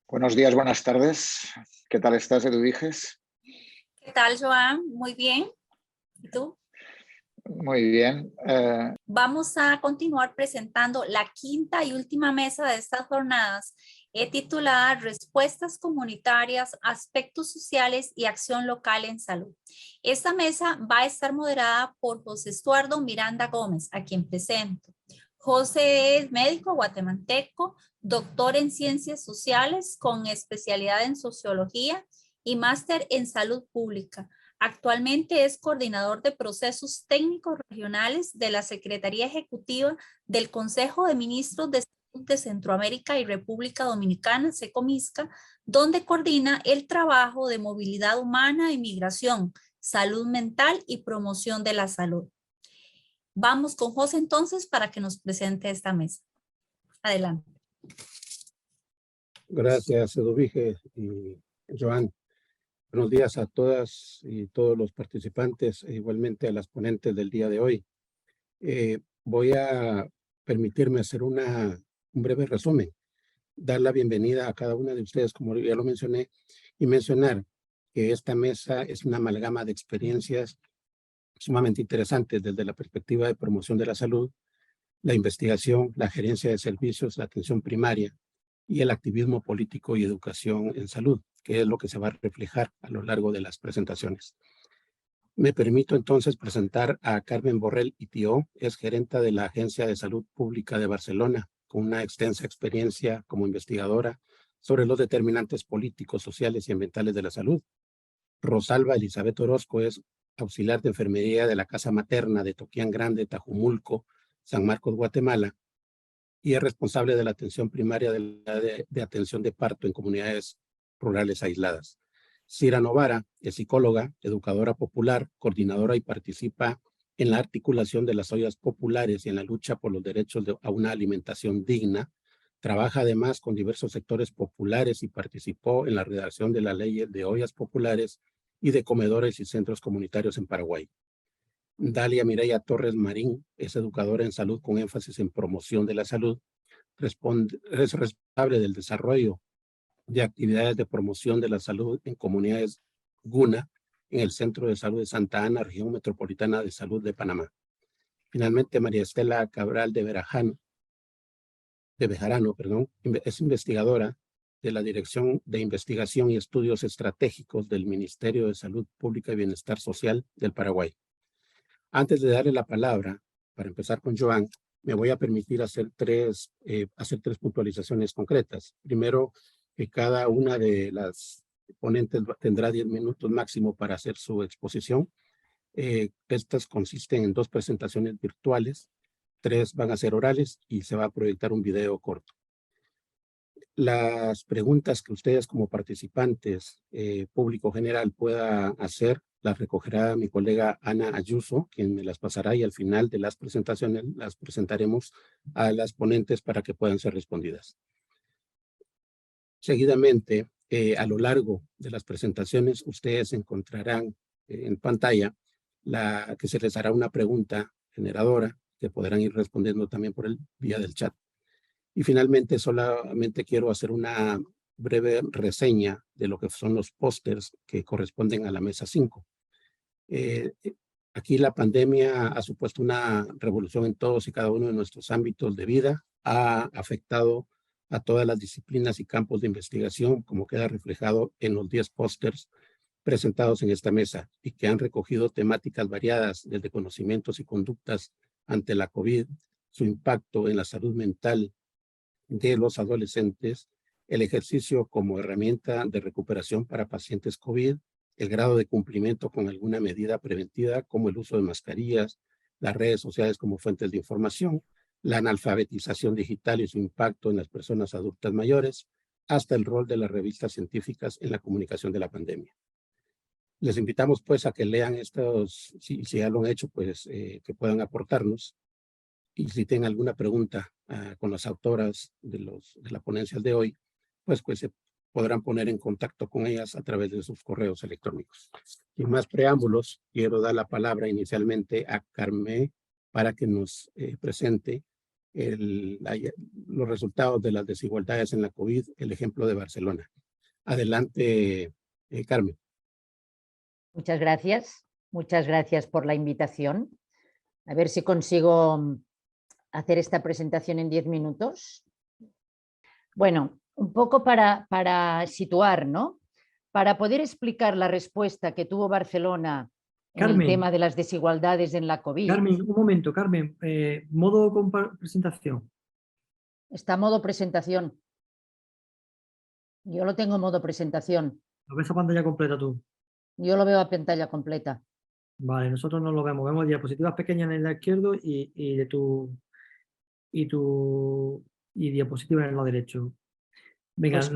Buenos días, buenas tardes. ¿Qué tal estás, Eduviges? ¿Qué tal, Joan? Muy bien. ¿Y tú? Muy bien. Vamos a continuar presentando la quinta y última mesa de estas jornadas, titulada Respuestas comunitarias, aspectos sociales y acción local en salud. Esta mesa va a estar moderada por José Estuardo Miranda Gómez, a quien presento. José es médico guatemalteco, doctor en ciencias sociales con especialidad en sociología y máster en salud pública. Actualmente es coordinador de procesos técnicos regionales de la Secretaría Ejecutiva del Consejo de Ministros de Salud de Centroamérica y República Dominicana, SECOMISCA, donde coordina el trabajo de movilidad humana y migración, salud mental y promoción de la salud. Vamos con José entonces para que nos presente esta mesa. Adelante. Gracias, Eduviges y Joan. Buenos días a todas y todos los participantes, e igualmente a las ponentes del día de hoy. Voy a permitirme hacer un breve resumen, dar la bienvenida a cada una de ustedes, como ya lo mencioné, y mencionar que esta mesa es una amalgama de experiencias sumamente interesantes desde la perspectiva de promoción de la salud, la investigación, la gerencia de servicios, la atención primaria y el activismo político y educación en salud, que es lo que se va a reflejar a lo largo de las presentaciones. Me permito entonces presentar a Carmen Borrell Itió, es gerenta de la Agencia de Salud Pública de Barcelona, con una extensa experiencia como investigadora sobre los determinantes políticos, sociales y ambientales de la salud. Rosalba Elizabeth Orozco es auxiliar de enfermería de la Casa Materna de Toquián Grande, Tajumulco, San Marcos, Guatemala, y es responsable de la atención primaria de atención de parto en comunidades rurales aisladas. Cira Novara es psicóloga, educadora popular, coordinadora y participa en la articulación de las ollas populares y en la lucha por los derechos a una alimentación digna. Trabaja además con diversos sectores populares y participó en la redacción de la ley de ollas populares y de comedores y centros comunitarios en Paraguay. Dalia Mireya Torres Marín es educadora en salud con énfasis en promoción de la salud. Es responsable del desarrollo de actividades de promoción de la salud en comunidades GUNA en el Centro de Salud de Santa Ana, Región Metropolitana de Salud de Panamá. Finalmente, María Estela Cabral de Bejarano, es investigadora de la Dirección de Investigación y Estudios Estratégicos del Ministerio de Salud Pública y Bienestar Social del Paraguay. Antes de darle la palabra, para empezar con Joan, me voy a permitir hacer tres puntualizaciones concretas. Primero, que cada una de las ponentes tendrá 10 minutos máximo para hacer su exposición. Estas consisten en 2 presentaciones virtuales, 3 van a ser orales y se va a proyectar un video corto. Las preguntas que ustedes como participantes, público general, pueda hacer, las recogerá mi colega Ana Ayuso, quien me las pasará, y al final de las presentaciones las presentaremos a las ponentes para que puedan ser respondidas. Seguidamente, a lo largo de las presentaciones, ustedes encontrarán en pantalla que se les hará una pregunta generadora que podrán ir respondiendo también por vía del chat. Y finalmente, solamente quiero hacer una breve reseña de lo que son los pósters que corresponden a la mesa 5. Aquí la pandemia ha supuesto una revolución en todos y cada uno de nuestros ámbitos de vida, ha afectado a todas las disciplinas y campos de investigación, como queda reflejado en los 10 pósters presentados en esta mesa y que han recogido temáticas variadas desde conocimientos y conductas ante la COVID, su impacto en la salud mental de los adolescentes, el ejercicio como herramienta de recuperación para pacientes COVID, el grado de cumplimiento con alguna medida preventiva como el uso de mascarillas, las redes sociales como fuentes de información, la analfabetización digital y su impacto en las personas adultas mayores, hasta el rol de las revistas científicas en la comunicación de la pandemia. Les invitamos pues a que lean estos, si ya lo han hecho, pues que puedan aportarnos. Y si tienen alguna pregunta con las autoras de la ponencia de hoy, pues se podrán poner en contacto con ellas a través de sus correos electrónicos. Sin más preámbulos, quiero dar la palabra inicialmente a Carmen para que nos presente los resultados de las desigualdades en la COVID, el ejemplo de Barcelona. Adelante, Carmen. Muchas gracias por la invitación. A ver si consigo hacer esta presentación en 10 minutos. Bueno, un poco para situar, ¿no? Para poder explicar la respuesta que tuvo Barcelona en el tema de las desigualdades en la COVID. Carmen, un momento, Carmen. Modo presentación. Está a modo presentación. Yo lo tengo en modo presentación. ¿Lo ves a pantalla completa tú? Yo lo veo a pantalla completa. Vale, nosotros no lo vemos. Vemos diapositivas pequeñas en el lado izquierdo y diapositivas en el lado derecho. Venga, Pues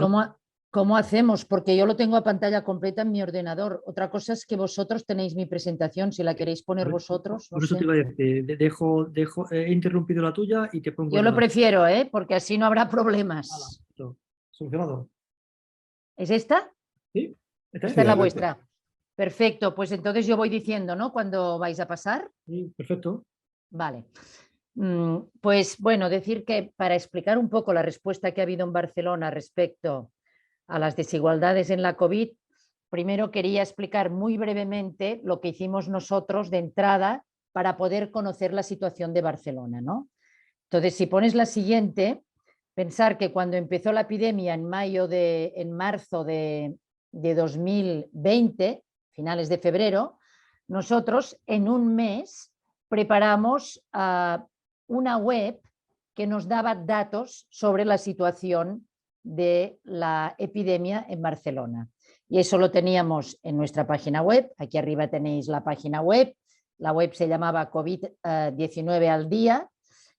¿cómo hacemos? Porque yo lo tengo a pantalla completa en mi ordenador. Otra cosa es que vosotros tenéis mi presentación. Si la queréis poner vosotros, no por eso sé. te iba a decir, he interrumpido la tuya y te pongo... Yo lo prefiero, porque así no habrá problemas. Solucionado. ¿Es esta? Sí. Esta es la vuestra. Perfecto, pues entonces yo voy diciendo, ¿no? ¿Cuándo vais a pasar? Sí, perfecto. Vale. Pues bueno, decir que para explicar un poco la respuesta que ha habido en Barcelona respecto a las desigualdades en la COVID, primero quería explicar muy brevemente lo que hicimos nosotros de entrada para poder conocer la situación de Barcelona, ¿no? Entonces, si pones la siguiente, pensar que cuando empezó la epidemia en marzo de 2020, finales de febrero, nosotros en un mes preparamos una web que nos daba datos sobre la situación de la epidemia en Barcelona. Y eso lo teníamos en nuestra página web. Aquí arriba tenéis la página web. La web se llamaba COVID-19 al día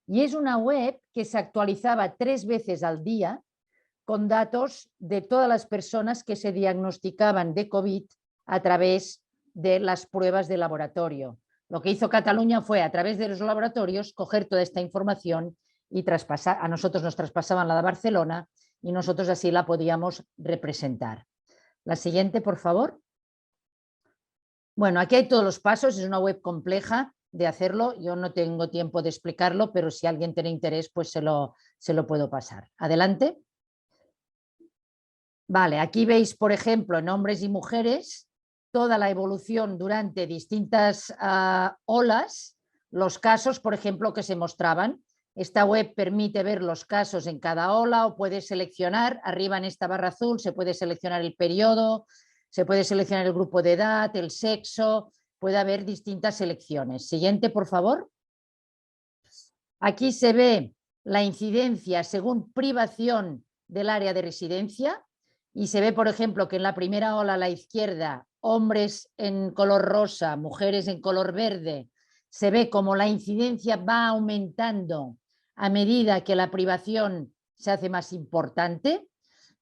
y es una web que se actualizaba 3 veces al día con datos de todas las personas que se diagnosticaban de COVID a través de las pruebas de laboratorio. Lo que hizo Cataluña fue, a través de los laboratorios, coger toda esta información y traspasar. A nosotros nos traspasaban la de Barcelona y nosotros así la podíamos representar. La siguiente, por favor. Bueno, aquí hay todos los pasos, es una web compleja de hacerlo. Yo no tengo tiempo de explicarlo, pero si alguien tiene interés, pues se lo puedo pasar. Adelante. Vale, aquí veis, por ejemplo, en hombres y mujeres, toda la evolución durante distintas olas, los casos, por ejemplo, que se mostraban. Esta web permite ver los casos en cada ola o puedes seleccionar, arriba en esta barra azul se puede seleccionar el periodo, se puede seleccionar el grupo de edad, el sexo, puede haber distintas selecciones. Siguiente, por favor. Aquí se ve la incidencia según privación del área de residencia y se ve, por ejemplo, que en la primera ola a la izquierda, hombres en color rosa, mujeres en color verde, se ve como la incidencia va aumentando a medida que la privación se hace más importante.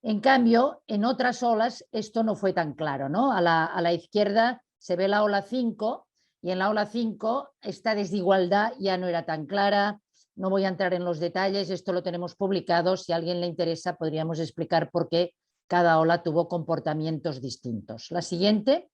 En cambio, en otras olas esto no fue tan claro, ¿no? A la izquierda se ve la ola 5 y en la ola 5 esta desigualdad ya no era tan clara. No voy a entrar en los detalles, esto lo tenemos publicado. Si a alguien le interesa, podríamos explicar por qué cada ola tuvo comportamientos distintos. La siguiente.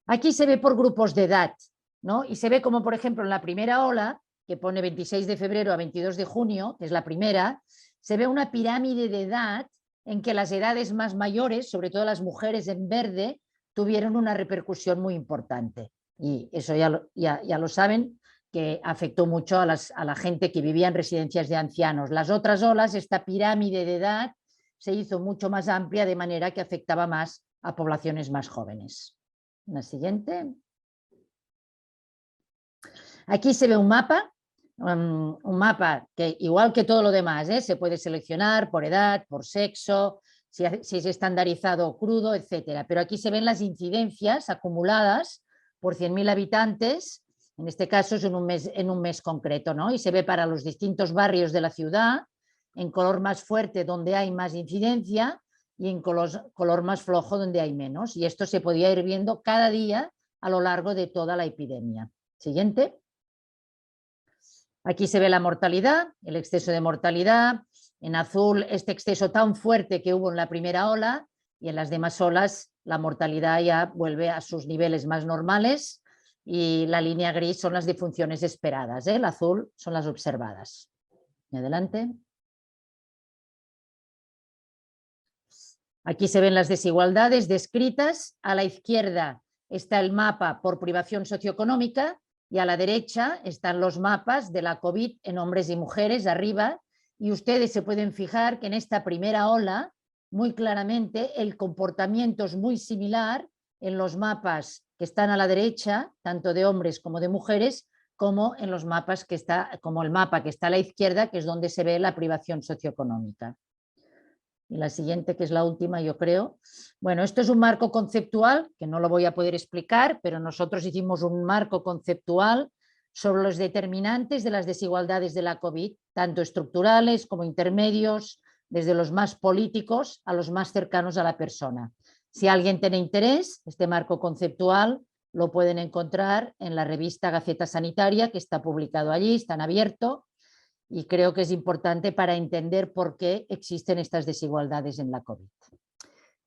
Aquí se ve por grupos de edad, ¿no? Y se ve como, por ejemplo, en la primera ola, que pone 26 de febrero a 22 de junio, que es la primera, se ve una pirámide de edad en que las edades más mayores, sobre todo las mujeres en verde, tuvieron una repercusión muy importante. Y eso ya lo saben, que afectó mucho a la gente que vivía en residencias de ancianos. Las otras olas, esta pirámide de edad se hizo mucho más amplia, de manera que afectaba más a poblaciones más jóvenes. La siguiente. Aquí se ve un mapa que, igual que todo lo demás, se puede seleccionar por edad, por sexo, si es estandarizado o crudo, etcétera. Pero aquí se ven las incidencias acumuladas por 100.000 habitantes, en este caso es en un mes concreto, ¿no? Y se ve para los distintos barrios de la ciudad, en color más fuerte donde hay más incidencia y en color más flojo donde hay menos. Y esto se podía ir viendo cada día a lo largo de toda la epidemia. Siguiente. Aquí se ve la mortalidad, el exceso de mortalidad. En azul, este exceso tan fuerte que hubo en la primera ola, y en las demás olas la mortalidad ya vuelve a sus niveles más normales. y la línea gris son las defunciones esperadas, el azul son las observadas. Y adelante. Aquí se ven las desigualdades descritas. A la izquierda está el mapa por privación socioeconómica y a la derecha están los mapas de la COVID en hombres y mujeres arriba, y ustedes se pueden fijar que en esta primera ola muy claramente el comportamiento es muy similar en los mapas que están a la derecha, tanto de hombres como de mujeres, como en los mapas que está, como el mapa que está a la izquierda, que es donde se ve la privación socioeconómica. Y la siguiente, que es la última, yo creo. Bueno, esto es un marco conceptual, que no lo voy a poder explicar, pero nosotros hicimos un marco conceptual sobre los determinantes de las desigualdades de la COVID, tanto estructurales como intermedios, desde los más políticos a los más cercanos a la persona. Si alguien tiene interés, este marco conceptual lo pueden encontrar en la revista Gaceta Sanitaria, que está publicado allí, está en abierto, y creo que es importante para entender por qué existen estas desigualdades en la COVID.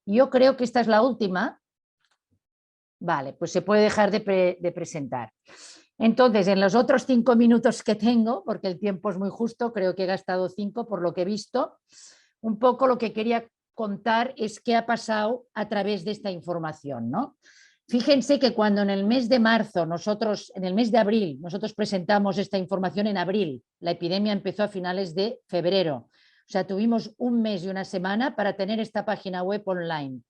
Yo creo que esta es la última. Vale, pues se puede dejar de presentar. Entonces, en los otros 5 minutos que tengo, porque el tiempo es muy justo, creo que he gastado 5 por lo que he visto, un poco lo que quería contar es qué ha pasado a través de esta información, ¿no? Fíjense que cuando en el mes de marzo, en el mes de abril, nosotros presentamos esta información en abril, la epidemia empezó a finales de febrero. O sea, tuvimos un mes y una semana para tener esta página web online.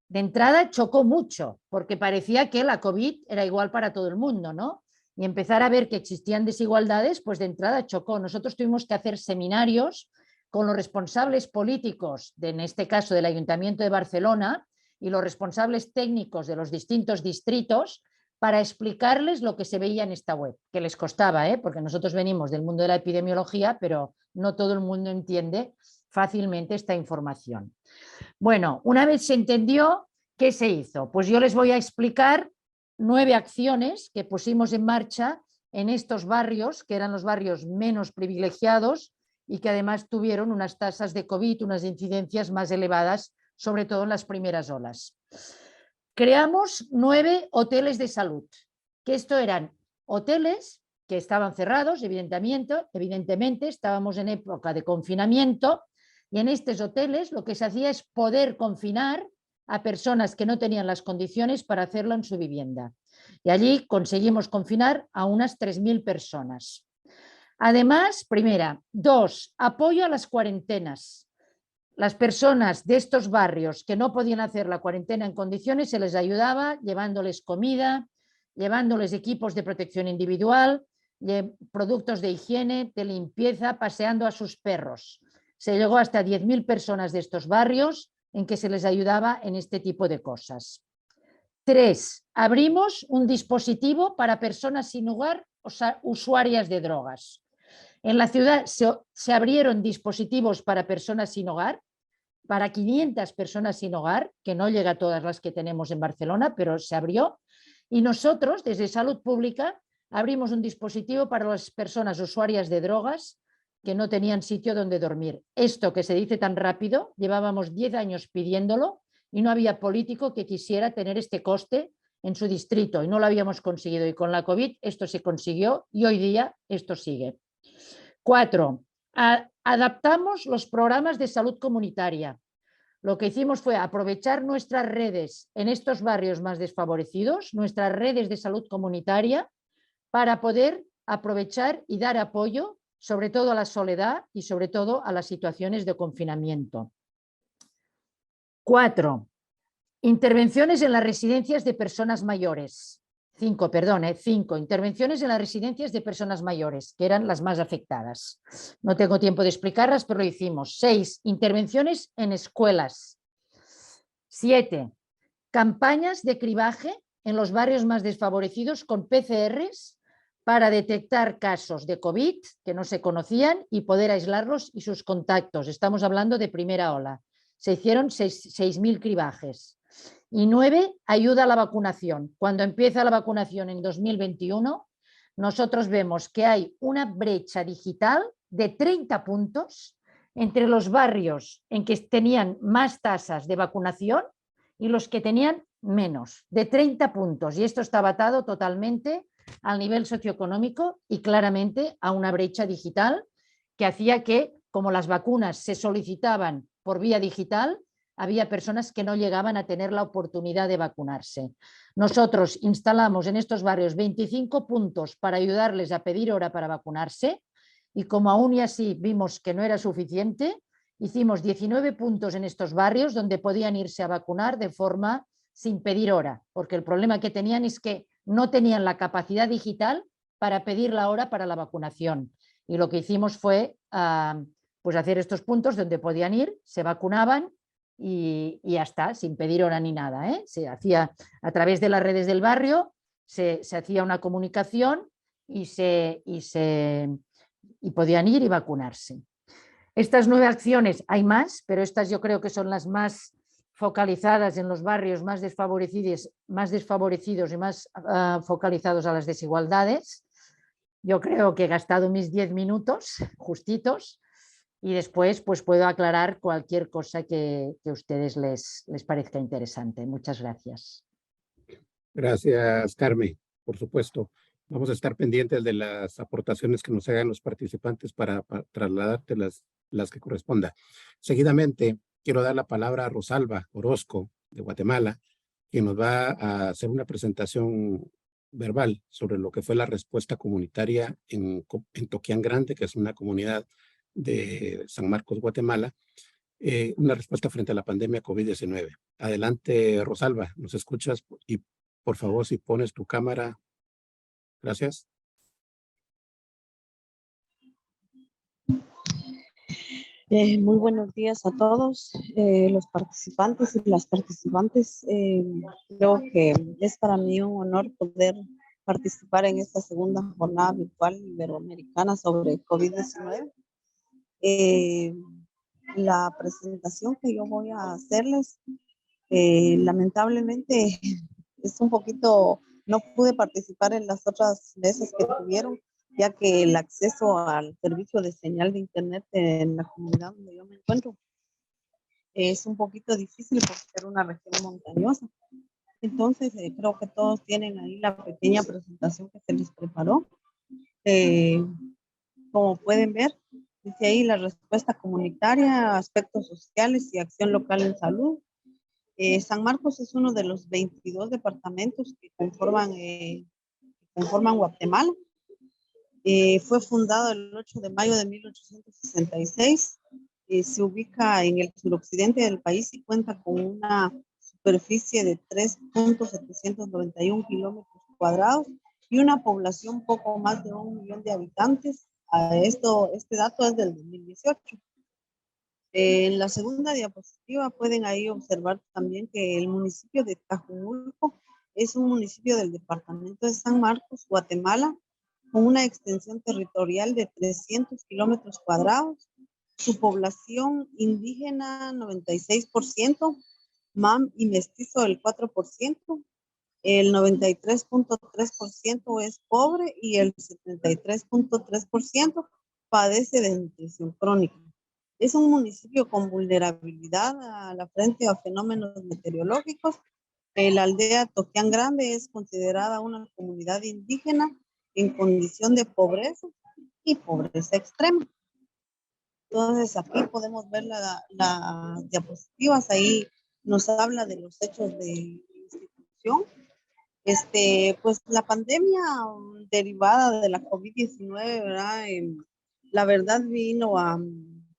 De entrada chocó mucho, porque parecía que la COVID era igual para todo el mundo, ¿no? Y empezar a ver que existían desigualdades, pues de entrada chocó. Nosotros tuvimos que hacer seminarios con los responsables políticos, en este caso del Ayuntamiento de Barcelona, y los responsables técnicos de los distintos distritos para explicarles lo que se veía en esta web, que les costaba, porque nosotros venimos del mundo de la epidemiología, pero no todo el mundo entiende fácilmente esta información. Bueno, una vez se entendió, ¿qué se hizo? Pues yo les voy a explicar 9 acciones que pusimos en marcha en estos barrios, que eran los barrios menos privilegiados y que además tuvieron unas tasas de COVID, unas incidencias más elevadas, sobre todo en las primeras olas. Creamos 9 hoteles de salud, que esto eran hoteles que estaban cerrados, evidentemente estábamos en época de confinamiento, y en estos hoteles lo que se hacía es poder confinar a personas que no tenían las condiciones para hacerlo en su vivienda. Y allí conseguimos confinar a unas 3.000 personas. Además, primera, 2, apoyo a las cuarentenas. Las personas de estos barrios que no podían hacer la cuarentena en condiciones se les ayudaba llevándoles comida, llevándoles equipos de protección individual, productos de higiene, de limpieza, paseando a sus perros. Se llegó hasta 10.000 personas de estos barrios en que se les ayudaba en este tipo de cosas. 3. Abrimos un dispositivo para personas sin hogar o usuarias de drogas. En la ciudad se abrieron dispositivos para personas sin hogar, para 500 personas sin hogar, que no llega a todas las que tenemos en Barcelona, pero se abrió. Y nosotros, desde Salud Pública, abrimos un dispositivo para las personas usuarias de drogas que no tenían sitio donde dormir. Esto que se dice tan rápido, llevábamos 10 años pidiéndolo y no había político que quisiera tener este coste en su distrito y no lo habíamos conseguido. Y con la COVID esto se consiguió y hoy día esto sigue. 4. Adaptamos los programas de salud comunitaria. Lo que hicimos fue aprovechar nuestras redes en estos barrios más desfavorecidos, nuestras redes de salud comunitaria, para poder aprovechar y dar apoyo, sobre todo a la soledad y sobre todo a las situaciones de confinamiento. 4. Intervenciones en las residencias de personas mayores. 5, intervenciones en las residencias de personas mayores, que eran las más afectadas. No tengo tiempo de explicarlas, pero lo hicimos. 6, intervenciones en escuelas. 7, campañas de cribaje en los barrios más desfavorecidos con PCRs para detectar casos de COVID que no se conocían y poder aislarlos y sus contactos. Estamos hablando de primera ola. Se hicieron 6.000 cribajes. Y 9, ayuda a la vacunación. Cuando empieza la vacunación en 2021, nosotros vemos que hay una brecha digital de 30 puntos entre los barrios en que tenían más tasas de vacunación y los que tenían menos, de 30 puntos. Y esto estaba atado totalmente al nivel socioeconómico y claramente a una brecha digital que hacía que, como las vacunas se solicitaban por vía digital, había personas que no llegaban a tener la oportunidad de vacunarse. Nosotros instalamos en estos barrios 25 puntos para ayudarles a pedir hora para vacunarse y como aún y así vimos que no era suficiente, hicimos 19 puntos en estos barrios donde podían irse a vacunar de forma sin pedir hora, porque el problema que tenían es que no tenían la capacidad digital para pedir la hora para la vacunación. Y lo que hicimos fue pues hacer estos puntos donde podían ir, se vacunaban y ya está, sin pedir hora ni nada. Se hacía a través de las redes del barrio, se hacía una comunicación y podían ir y vacunarse. Estas 9 acciones, hay más, pero estas yo creo que son las más focalizadas en los barrios más desfavorecidos y más focalizados a las desigualdades. Yo creo que he gastado mis 10 minutos justitos y después pues puedo aclarar cualquier cosa que a ustedes les parezca interesante. Muchas gracias. Gracias, Carmen. Por supuesto, vamos a estar pendientes de las aportaciones que nos hagan los participantes para trasladarte las que corresponda. Seguidamente, quiero dar la palabra a Rosalba Orozco, de Guatemala, quien nos va a hacer una presentación verbal sobre lo que fue la respuesta comunitaria en Toquián Grande, que es una comunidad de San Marcos, Guatemala, una respuesta frente a la pandemia COVID-19. Adelante, Rosalba, ¿nos escuchas? Y por favor, si pones tu cámara. Gracias. Muy buenos días a todos los participantes y las participantes. Creo que es para mí un honor poder participar en esta segunda jornada virtual iberoamericana sobre COVID-19. La presentación que yo voy a hacerles, lamentablemente es un poquito, no pude participar en las otras veces que tuvieron, ya que el acceso al servicio de señal de internet en la comunidad donde yo me encuentro es un poquito difícil por ser una región montañosa. Entonces, creo que todos tienen ahí la pequeña presentación que se les preparó. Como pueden ver, dice ahí la respuesta comunitaria, aspectos sociales y acción local en salud. San Marcos es uno de los 22 departamentos que conforman Guatemala. Fue fundado el 8 de mayo de 1866. Se ubica en el suroccidente del país y cuenta con una superficie de 3.791 kilómetros cuadrados y una población poco más de 1 millón de habitantes. Este dato es del 2018. En la segunda diapositiva pueden ahí observar también que el municipio de Tajumulco es un municipio del departamento de San Marcos, Guatemala, con una extensión territorial de 300 kilómetros cuadrados. Su población indígena 96%, mam y mestizo del 4%, el 93.3% es pobre y el 73.3% padece de nutrición crónica. Es un municipio con vulnerabilidad a la frente a fenómenos meteorológicos. La aldea Toquián Grande es considerada una comunidad indígena en condición de pobreza y pobreza extrema. Entonces aquí podemos ver las diapositivas, ahí nos habla de los hechos de institución. Pues la pandemia derivada de la COVID-19, ¿verdad? La verdad vino a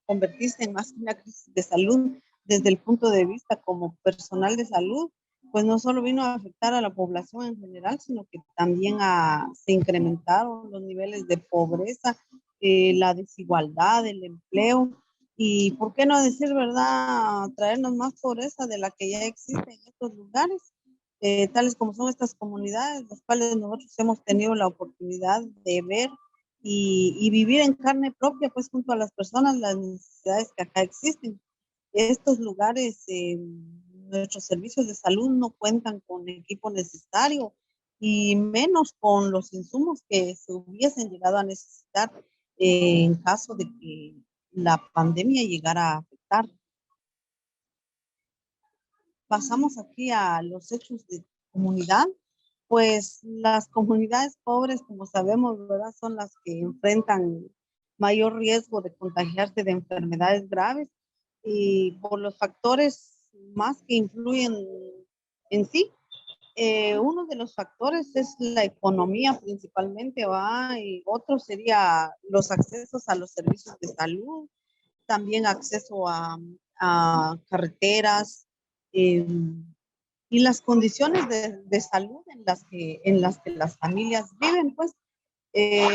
convertirse en más una crisis de salud desde el punto de vista como personal de salud, pues no solo vino a afectar a la población en general, sino que también se incrementaron los niveles de pobreza, la desigualdad, el empleo y, ¿por qué no decir, verdad, traernos más pobreza de la que ya existe en estos lugares? Tales como son estas comunidades, las cuales nosotros hemos tenido la oportunidad de ver y vivir en carne propia, pues junto a las personas, las necesidades que acá existen. Estos lugares, nuestros servicios de salud no cuentan con equipo necesario y menos con los insumos que se hubiesen llegado a necesitar en caso de que la pandemia llegara a afectar. pasamos aquí a los hechos de comunidad, pues las comunidades pobres, como sabemos, ¿verdad? Son las que enfrentan mayor riesgo de contagiarse de enfermedades graves y por los factores más que influyen en sí. Uno de los factores es la economía principalmente, ¿va? Y otro sería los accesos a los servicios de salud, también acceso a carreteras eh, y las condiciones de salud en las que las familias viven, pues.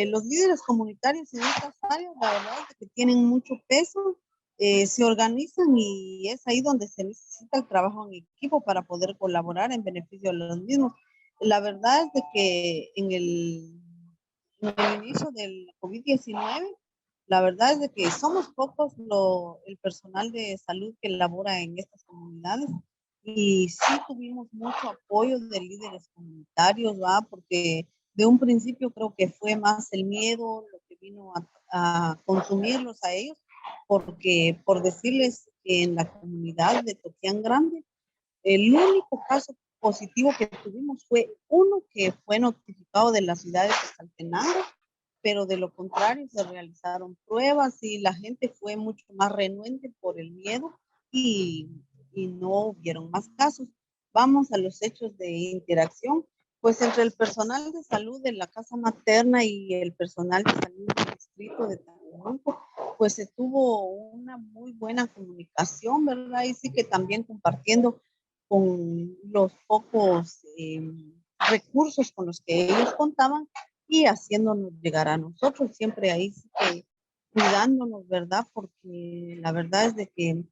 Los líderes comunitarios en estas áreas, la verdad es que tienen mucho peso, se organizan y es ahí donde se necesita el trabajo en equipo para poder colaborar en beneficio de los mismos. La verdad es de que en el inicio del COVID-19, la verdad es de que somos pocos el personal de salud que labora en estas comunidades y sí tuvimos mucho apoyo de líderes comunitarios, ¿va? Porque de un principio creo que fue más el miedo lo que vino a consumirlos a ellos, porque por decirles que en la comunidad de Toquián Grande, el único caso positivo que tuvimos fue uno que fue notificado de la ciudad de Quetzaltenango, pero de lo contrario se realizaron pruebas y la gente fue mucho más renuente por el miedo y, y no hubieron más casos. Vamos a los hechos de interacción, pues entre el personal de salud de la casa materna y el personal de salud del distrito de Tacuarembó, pues se tuvo una muy buena comunicación, ¿verdad? Y sí que también compartiendo con los pocos recursos con los que ellos contaban y haciéndonos llegar a nosotros, siempre ahí sí que cuidándonos, ¿verdad? Porque la verdad es de que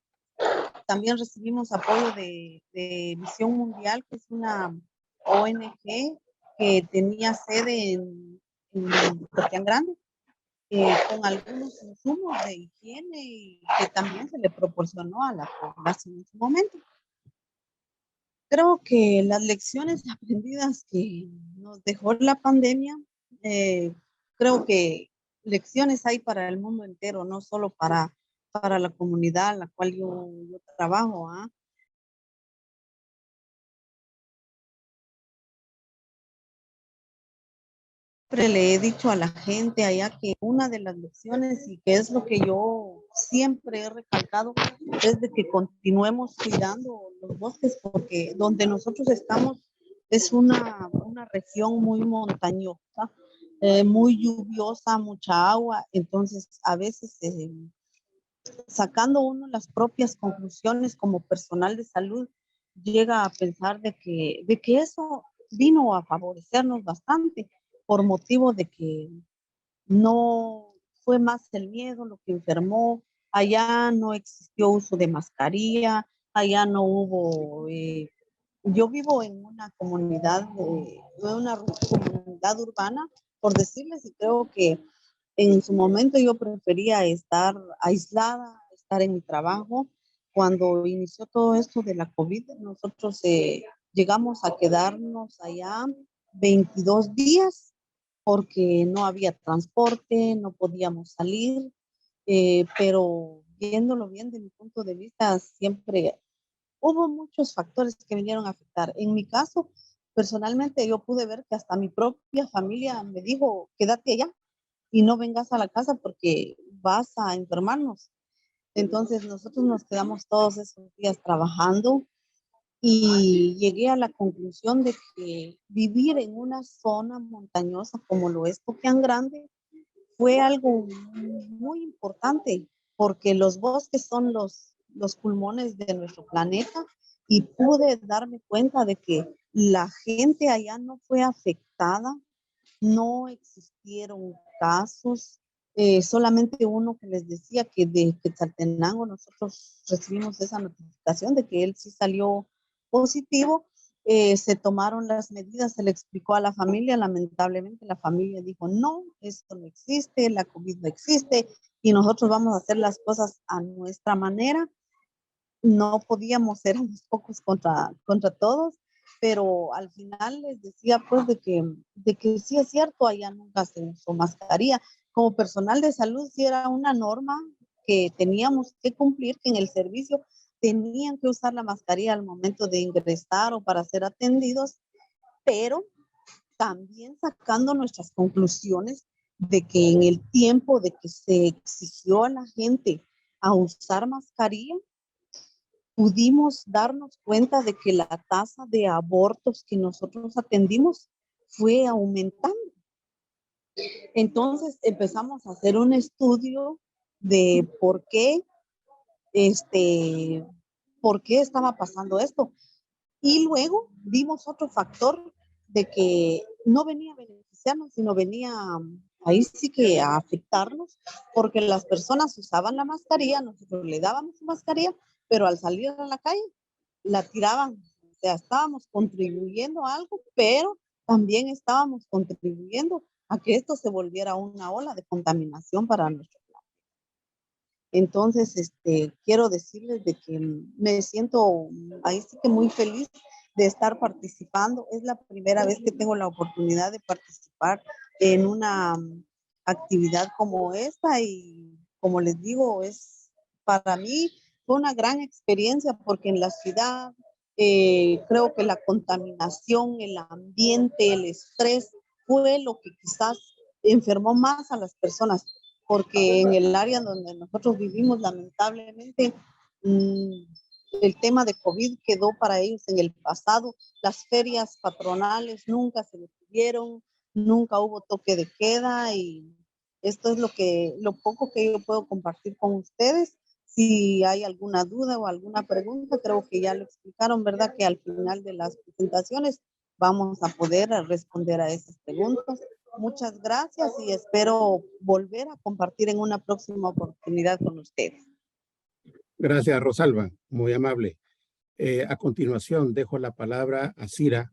también recibimos apoyo de Visión Mundial, que es una ONG que tenía sede en Puerto Grande, con algunos insumos de higiene y que también se le proporcionó a la población en su momento. Creo que las lecciones aprendidas que nos dejó la pandemia, creo que lecciones hay para el mundo entero, no solo para la comunidad en la cual yo trabajo. ¿Ah? Siempre le he dicho a la gente allá que una de las lecciones y que es lo que yo siempre he recalcado es de que continuemos cuidando los bosques porque donde nosotros estamos es una región muy montañosa, muy lluviosa, mucha agua, entonces a veces sacando uno las propias conclusiones como personal de salud llega a pensar de que eso vino a favorecernos bastante por motivo de que no fue más el miedo lo que enfermó, allá no existió uso de mascarilla, allá no hubo, yo vivo en una comunidad, una comunidad urbana, por decirles, y creo que en su momento yo prefería estar aislada, estar en mi trabajo. Cuando inició todo esto de la COVID, nosotros llegamos a quedarnos allá 22 días porque no había transporte, no podíamos salir, pero viéndolo bien de mi punto de vista, siempre hubo muchos factores que vinieron a afectar. En mi caso, personalmente, yo pude ver que hasta mi propia familia me dijo, quédate allá y no vengas a la casa porque vas a enfermarnos. Entonces nosotros nos quedamos todos esos días trabajando y llegué a la conclusión de que vivir en una zona montañosa como lo es Toquián Grande fue algo muy importante porque los bosques son los pulmones de nuestro planeta y pude darme cuenta de que la gente allá no fue afectada, no existieron casos, solamente uno que les decía que de Quetzaltenango nosotros recibimos esa notificación de que él sí salió positivo, se tomaron las medidas, se le explicó a la familia, lamentablemente la familia dijo, no, esto no existe, la COVID no existe y nosotros vamos a hacer las cosas a nuestra manera. No podíamos, éramos pocos contra todos, pero al final les decía pues de que sí es cierto, allá nunca se usó mascarilla. Como personal de salud sí era una norma que teníamos que cumplir, que en el servicio tenían que usar la mascarilla al momento de ingresar o para ser atendidos, pero también sacando nuestras conclusiones de que en el tiempo de que se exigió a la gente a usar mascarilla, pudimos darnos cuenta de que la tasa de abortos que nosotros atendimos fue aumentando. Entonces empezamos a hacer un estudio de por qué estaba pasando esto. Y luego vimos otro factor de que no venía a beneficiarnos, sino venía ahí sí que a afectarnos, porque las personas usaban la mascarilla, nosotros le dábamos su mascarilla, pero al salir a la calle la tiraban. O sea, estábamos contribuyendo a algo, pero también estábamos contribuyendo a que esto se volviera una ola de contaminación para nuestro planeta. Entonces, quiero decirles de que me siento ahí sí que muy feliz de estar participando. Es la primera vez que tengo la oportunidad de participar en una actividad como esta y como les digo, para mí fue una gran experiencia porque en la ciudad creo que la contaminación, el ambiente, el estrés fue lo que quizás enfermó más a las personas, porque en el área donde nosotros vivimos, lamentablemente, el tema de COVID quedó para ellos en el pasado. Las ferias patronales nunca se detuvieron, nunca hubo toque de queda y esto es lo poco que yo puedo compartir con ustedes. Si hay alguna duda o alguna pregunta, creo que ya lo explicaron, ¿verdad? Que al final de las presentaciones vamos a poder responder a esas preguntas. Muchas gracias y espero volver a compartir en una próxima oportunidad con ustedes. Gracias, Rosalba, muy amable. A continuación, dejo la palabra a Cira,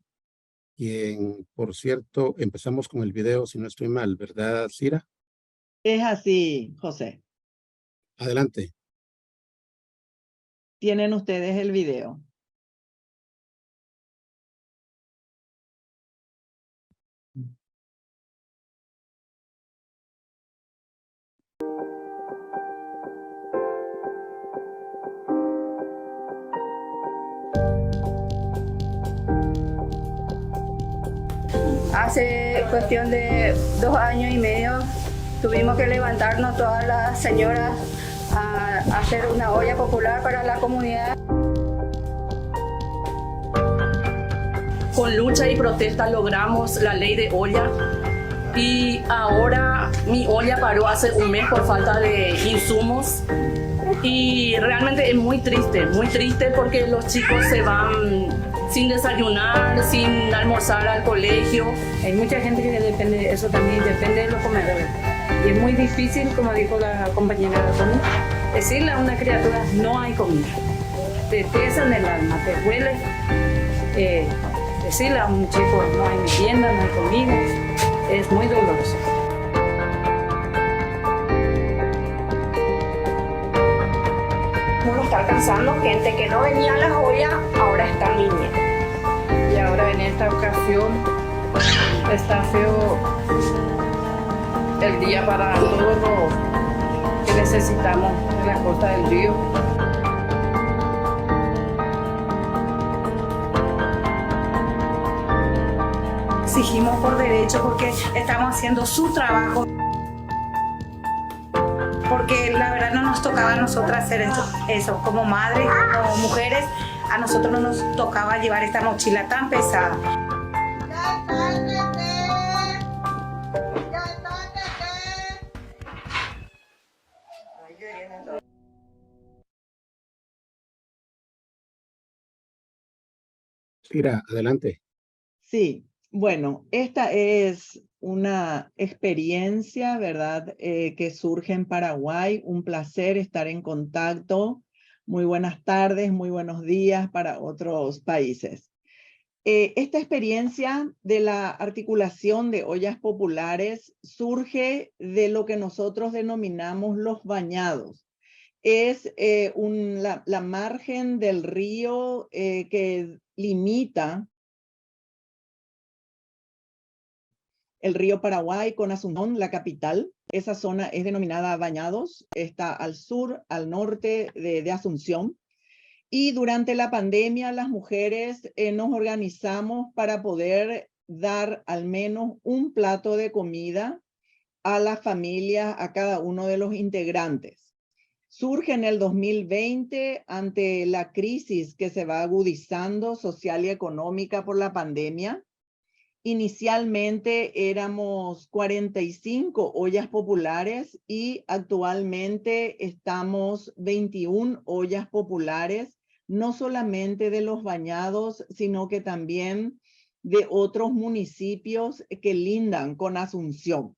quien, por cierto, empezamos con el video, si no estoy mal, ¿verdad, Cira? Es así, José. Adelante. Tienen ustedes el video. Hace cuestión de 2 años y medio tuvimos que levantarnos todas las señoras a hacer una olla popular para la comunidad. Con lucha y protesta logramos la ley de olla y ahora mi olla paró hace un mes por falta de insumos y realmente es muy triste porque los chicos se van sin desayunar, sin almorzar al colegio. Hay mucha gente que depende de eso también, depende de los comedores. Y es muy difícil, como dijo la compañera de comida, decirle a una criatura no hay comida. Te pesa en el alma, te duele. Decirle a un chico no hay merienda, no hay comida, es muy doloroso. Uno está alcanzando gente que no venía a las ollas, ahora están viniendo. Y ahora en esta ocasión está feo el día para todo lo que necesitamos en la costa del río. Exigimos por derecho porque estamos haciendo su trabajo. Porque la verdad no nos tocaba a nosotras hacer eso. Como madres, como mujeres, a nosotros no nos tocaba llevar esta mochila tan pesada. Cira, adelante. Sí, bueno, esta es una experiencia, ¿verdad? Que surge en Paraguay. Un placer estar en contacto. Muy buenas tardes, muy buenos días para otros países. Esta experiencia de la articulación de ollas populares surge de lo que nosotros denominamos los bañados. Es la margen del río que limita el río Paraguay con Asunción, la capital. Esa zona es denominada Bañados, está al sur, al norte de Asunción. Y durante la pandemia las mujeres nos organizamos para poder dar al menos un plato de comida a las familias, a cada uno de los integrantes. Surge en el 2020 ante la crisis que se va agudizando social y económica por la pandemia. Inicialmente éramos 45 ollas populares y actualmente estamos 21 ollas populares, no solamente de Los Bañados, sino que también de otros municipios que lindan con Asunción.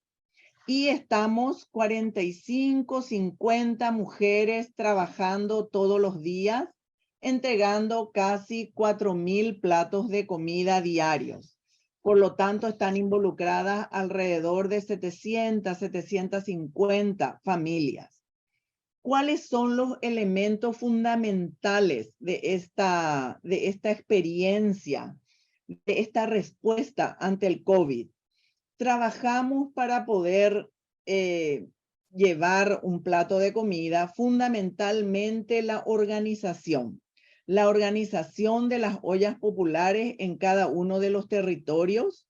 Y estamos 45, 50 mujeres trabajando todos los días, entregando casi 4.000 platos de comida diarios. Por lo tanto, están involucradas alrededor de 700, 750 familias. ¿Cuáles son los elementos fundamentales de esta experiencia, de esta respuesta ante el COVID? Trabajamos para poder llevar un plato de comida, fundamentalmente la organización de las ollas populares en cada uno de los territorios.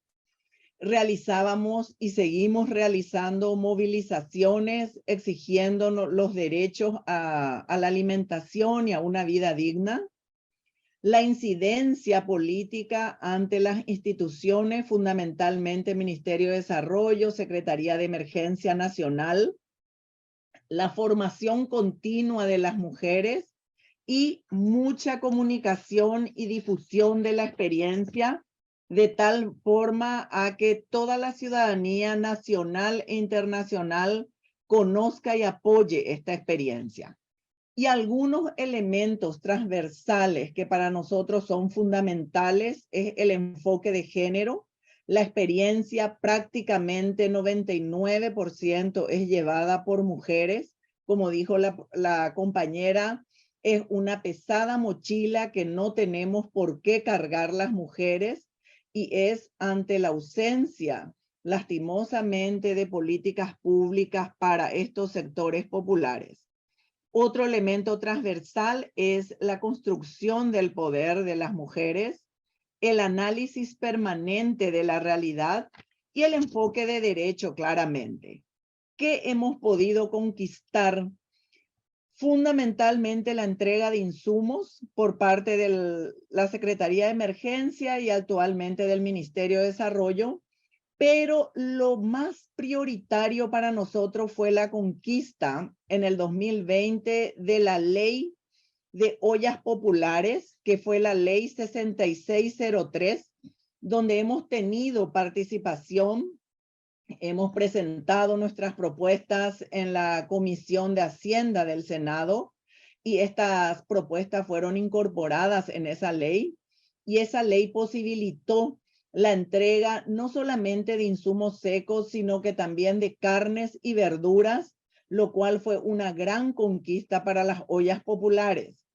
Realizábamos y seguimos realizando movilizaciones exigiendo los derechos a la alimentación y a una vida digna. La incidencia política ante las instituciones, fundamentalmente Ministerio de Desarrollo, Secretaría de Emergencia Nacional, la formación continua de las mujeres y mucha comunicación y difusión de la experiencia, de tal forma a que toda la ciudadanía nacional e internacional conozca y apoye esta experiencia. Y algunos elementos transversales que para nosotros son fundamentales es el enfoque de género. La experiencia prácticamente 99% es llevada por mujeres. Como dijo la compañera, es una pesada mochila que no tenemos por qué cargar las mujeres y es ante la ausencia, lastimosamente, de políticas públicas para estos sectores populares. Otro elemento transversal es la construcción del poder de las mujeres, el análisis permanente de la realidad y el enfoque de derecho claramente. ¿Qué hemos podido conquistar? Fundamentalmente la entrega de insumos por parte de la Secretaría de Emergencia y actualmente del Ministerio de Desarrollo, pero lo más prioritario para nosotros fue la conquista en el 2020 de la ley de ollas populares, que fue la ley 6603, donde hemos tenido participación. Hemos presentado nuestras propuestas en la Comisión de Hacienda del Senado y estas propuestas fueron incorporadas en esa ley y esa ley posibilitó la entrega no solamente de insumos secos, sino que también de carnes y verduras, lo cual fue una gran conquista para las ollas populares.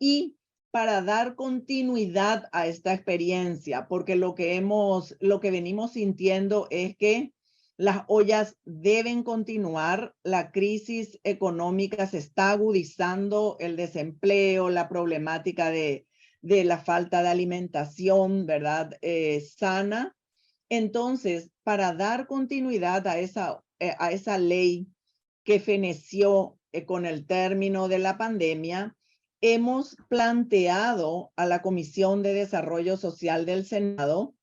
Y para dar continuidad a esta experiencia, porque lo que venimos sintiendo es que las ollas deben continuar, la crisis económica se está agudizando, el desempleo, la problemática de la falta de alimentación, ¿verdad? Sana. Entonces, para dar continuidad a esa ley que feneció con el término de la pandemia, hemos planteado a la Comisión de Desarrollo Social del Senado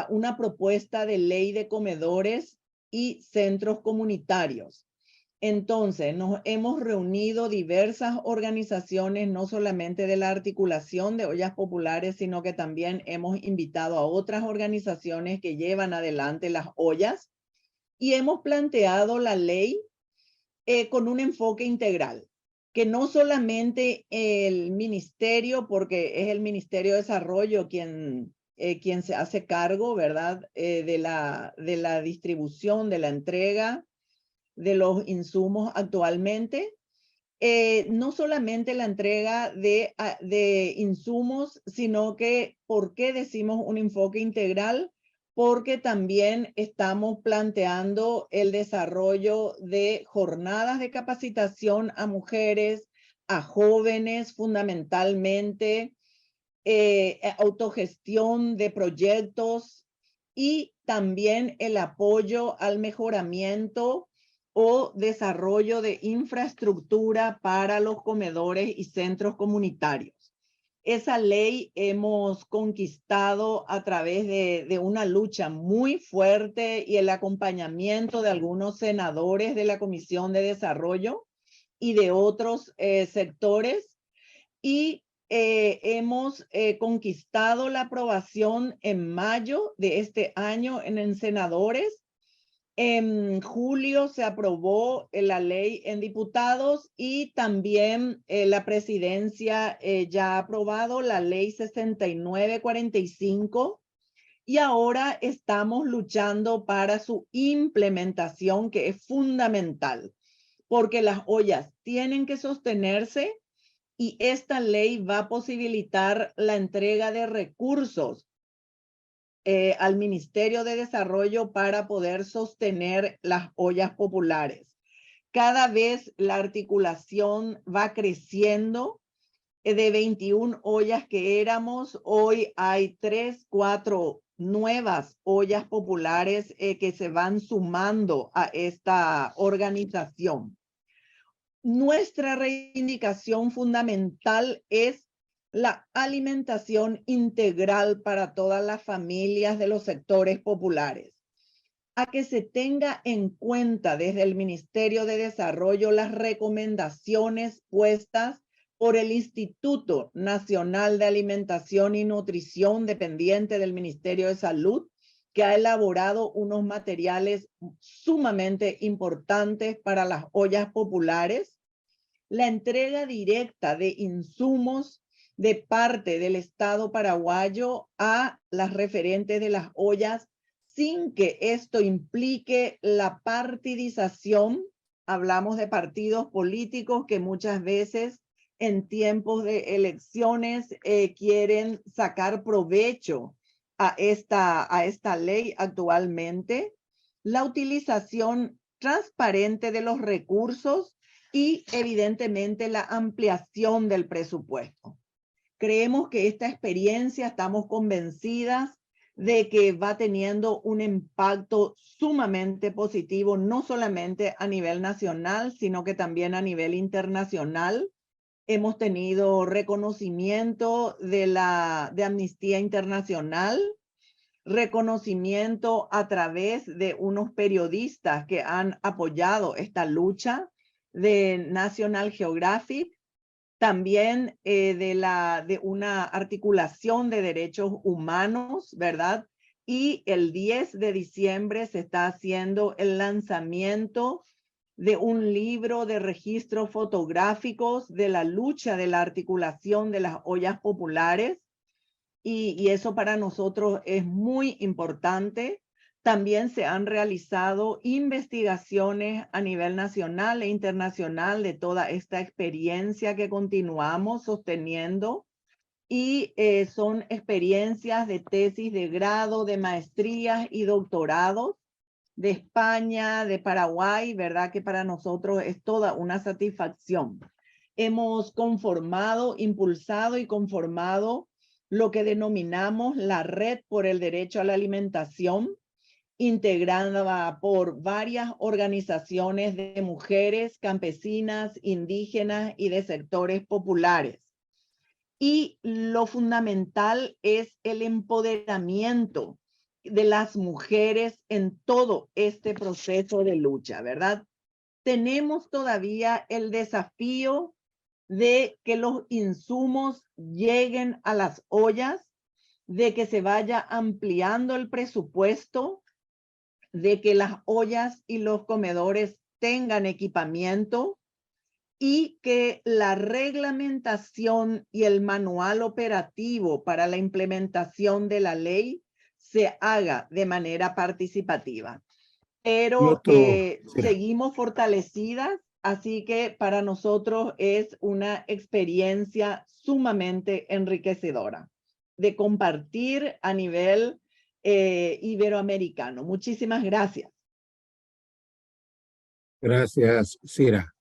una propuesta de ley de comedores y centros comunitarios. Entonces, nos hemos reunido diversas organizaciones, no solamente de la articulación de ollas populares, sino que también hemos invitado a otras organizaciones que llevan adelante las ollas y hemos planteado la ley con un enfoque integral, que no solamente el ministerio, porque es el Ministerio de Desarrollo quien se hace cargo, ¿verdad? De la distribución, de la entrega de los insumos actualmente. No solamente la entrega de insumos, sino que, ¿por qué decimos un enfoque integral? Porque también estamos planteando el desarrollo de jornadas de capacitación a mujeres a jóvenes fundamentalmente, autogestión de proyectos y también el apoyo al mejoramiento o desarrollo de infraestructura para los comedores y centros comunitarios. Esa ley hemos conquistado a través de una lucha muy fuerte y el acompañamiento de algunos senadores de la Comisión de Desarrollo y de otros sectores, y hemos conquistado la aprobación en mayo de este año en senadores. En julio se aprobó la ley en diputados y también la presidencia ya ha aprobado la ley 6945 y ahora estamos luchando para su implementación, que es fundamental porque las ollas tienen que sostenerse y esta ley va a posibilitar la entrega de recursos al Ministerio de Desarrollo para poder sostener las ollas populares. Cada vez la articulación va creciendo. De 21 ollas que éramos, hoy hay 3, 4 nuevas ollas populares que se van sumando a esta organización. Nuestra reivindicación fundamental es la alimentación integral para todas las familias de los sectores populares. A que se tenga en cuenta desde el Ministerio de Desarrollo las recomendaciones puestas por el Instituto Nacional de Alimentación y Nutrición, dependiente del Ministerio de Salud, que ha elaborado unos materiales sumamente importantes para las ollas populares. La entrega directa de insumos de parte del Estado paraguayo a las referentes de las ollas, sin que esto implique la partidización. Hablamos de partidos políticos que muchas veces en tiempos de elecciones quieren sacar provecho a esta ley actualmente. La utilización transparente de los recursos y evidentemente la ampliación del presupuesto. Creemos que esta experiencia, estamos convencidas de que va teniendo un impacto sumamente positivo, no solamente a nivel nacional, sino que también a nivel internacional. Hemos tenido reconocimiento de Amnistía Internacional, reconocimiento a través de unos periodistas que han apoyado esta lucha, de National Geographic, también de una articulación de derechos humanos, ¿verdad? Y el 10 de diciembre se está haciendo el lanzamiento de un libro de registros fotográficos de la lucha de la articulación de las ollas populares, y eso para nosotros es muy importante. También se han realizado investigaciones a nivel nacional e internacional de toda esta experiencia que continuamos sosteniendo, y son experiencias de tesis de grado, de maestrías y doctorados de España, de Paraguay, ¿verdad? Que para nosotros es toda una satisfacción. Hemos conformado, impulsado y conformado lo que denominamos la Red por el Derecho a la Alimentación, integrada por varias organizaciones de mujeres, campesinas, indígenas y de sectores populares. Y lo fundamental es el empoderamiento de las mujeres en todo este proceso de lucha, ¿verdad? Tenemos todavía el desafío de que los insumos lleguen a las ollas, de que se vaya ampliando el presupuesto, de que las ollas y los comedores tengan equipamiento, y que la reglamentación y el manual operativo para la implementación de la ley se haga de manera participativa. Pero seguimos fortalecidas, así que para nosotros es una experiencia sumamente enriquecedora de compartir a nivel iberoamericano. Muchísimas gracias. Gracias, Cira.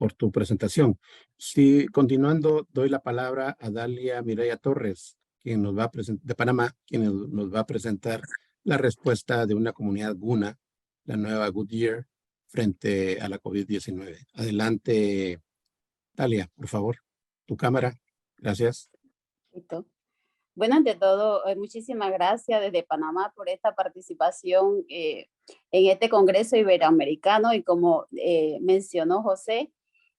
por tu presentación. Sí, continuando, doy la palabra a Dalia Mireya Torres, quien nos va a presentar, de Panamá, quien nos va a presentar la respuesta de una comunidad guna, la nueva Goodyear, frente a la COVID-19. Adelante, Dalia, por favor, tu cámara. Gracias. Listo. Bueno, ante todo, muchísimas gracias desde Panamá por esta participación en este Congreso Iberoamericano y como mencionó José,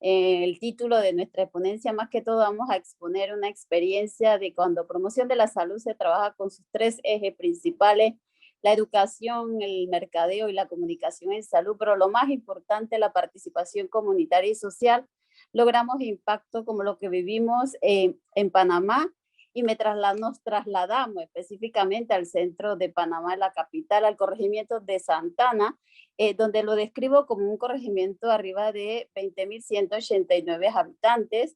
el título de nuestra exponencia, más que todo vamos a exponer una experiencia de cuando promoción de la salud se trabaja con sus 3 ejes principales, la educación, el mercadeo y la comunicación en salud, pero lo más importante, la participación comunitaria y social. Logramos impacto como lo que vivimos en Panamá, y nos trasladamos específicamente al centro de Panamá, la capital, al corregimiento de Santana, donde lo describo como un corregimiento arriba de 20.189 habitantes,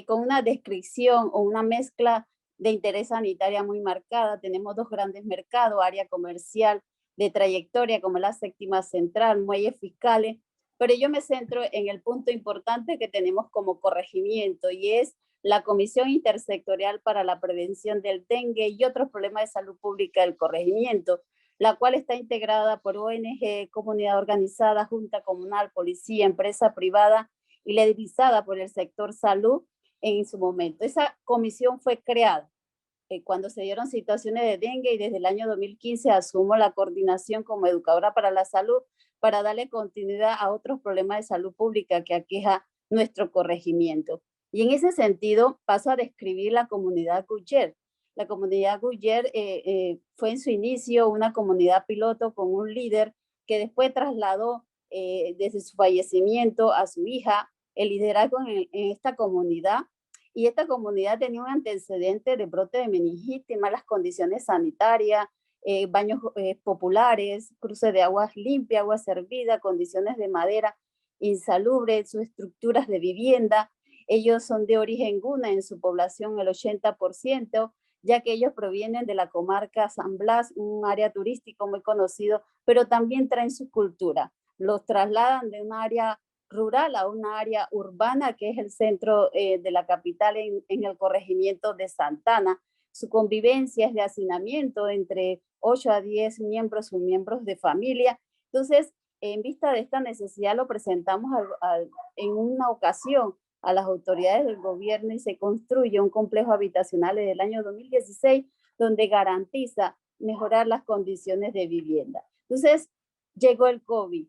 con una descripción o una mezcla de interés sanitaria muy marcada. Tenemos 2 grandes mercados, área comercial de trayectoria como la Séptima Central, muelles fiscales, pero yo me centro en el punto importante que tenemos como corregimiento y es la Comisión Intersectorial para la Prevención del Dengue y otros problemas de salud pública del corregimiento, la cual está integrada por ONG, comunidad organizada, junta comunal, policía, empresa privada y liderizada por el sector salud en su momento. Esa comisión fue creada cuando se dieron situaciones de dengue y desde el año 2015 asumo la coordinación como educadora para la salud para darle continuidad a otros problemas de salud pública que aqueja nuestro corregimiento. Y en ese sentido paso a describir la comunidad Goodyear. La comunidad Goodyear fue en su inicio una comunidad piloto con un líder que después trasladó desde su fallecimiento a su hija el liderazgo en esta comunidad. Y esta comunidad tenía un antecedente de brote de meningitis, malas condiciones sanitarias, baños populares, cruce de aguas limpias, agua servida, condiciones de madera insalubres, sus estructuras de vivienda. Ellos son de origen guna, en su población el 80%, ya que ellos provienen de la comarca San Blas, un área turístico muy conocido, pero también traen su cultura. Los trasladan de un área rural a una área urbana, que es el centro de la capital en el corregimiento de Santana. Su convivencia es de hacinamiento entre 8 a 10 miembros de familia. Entonces, en vista de esta necesidad, lo presentamos en una ocasión a las autoridades del gobierno y se construye un complejo habitacional desde el año 2016 donde garantiza mejorar las condiciones de vivienda. Entonces, llegó el COVID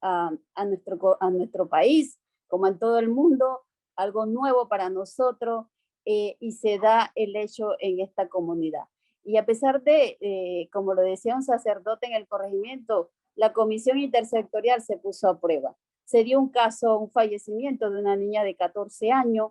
a nuestro país, como en todo el mundo, algo nuevo para nosotros y se da el hecho en esta comunidad. Y a pesar de, como lo decía un sacerdote en el corregimiento, la comisión intersectorial se puso a prueba. Se dio un caso, un fallecimiento de una niña de 14 años,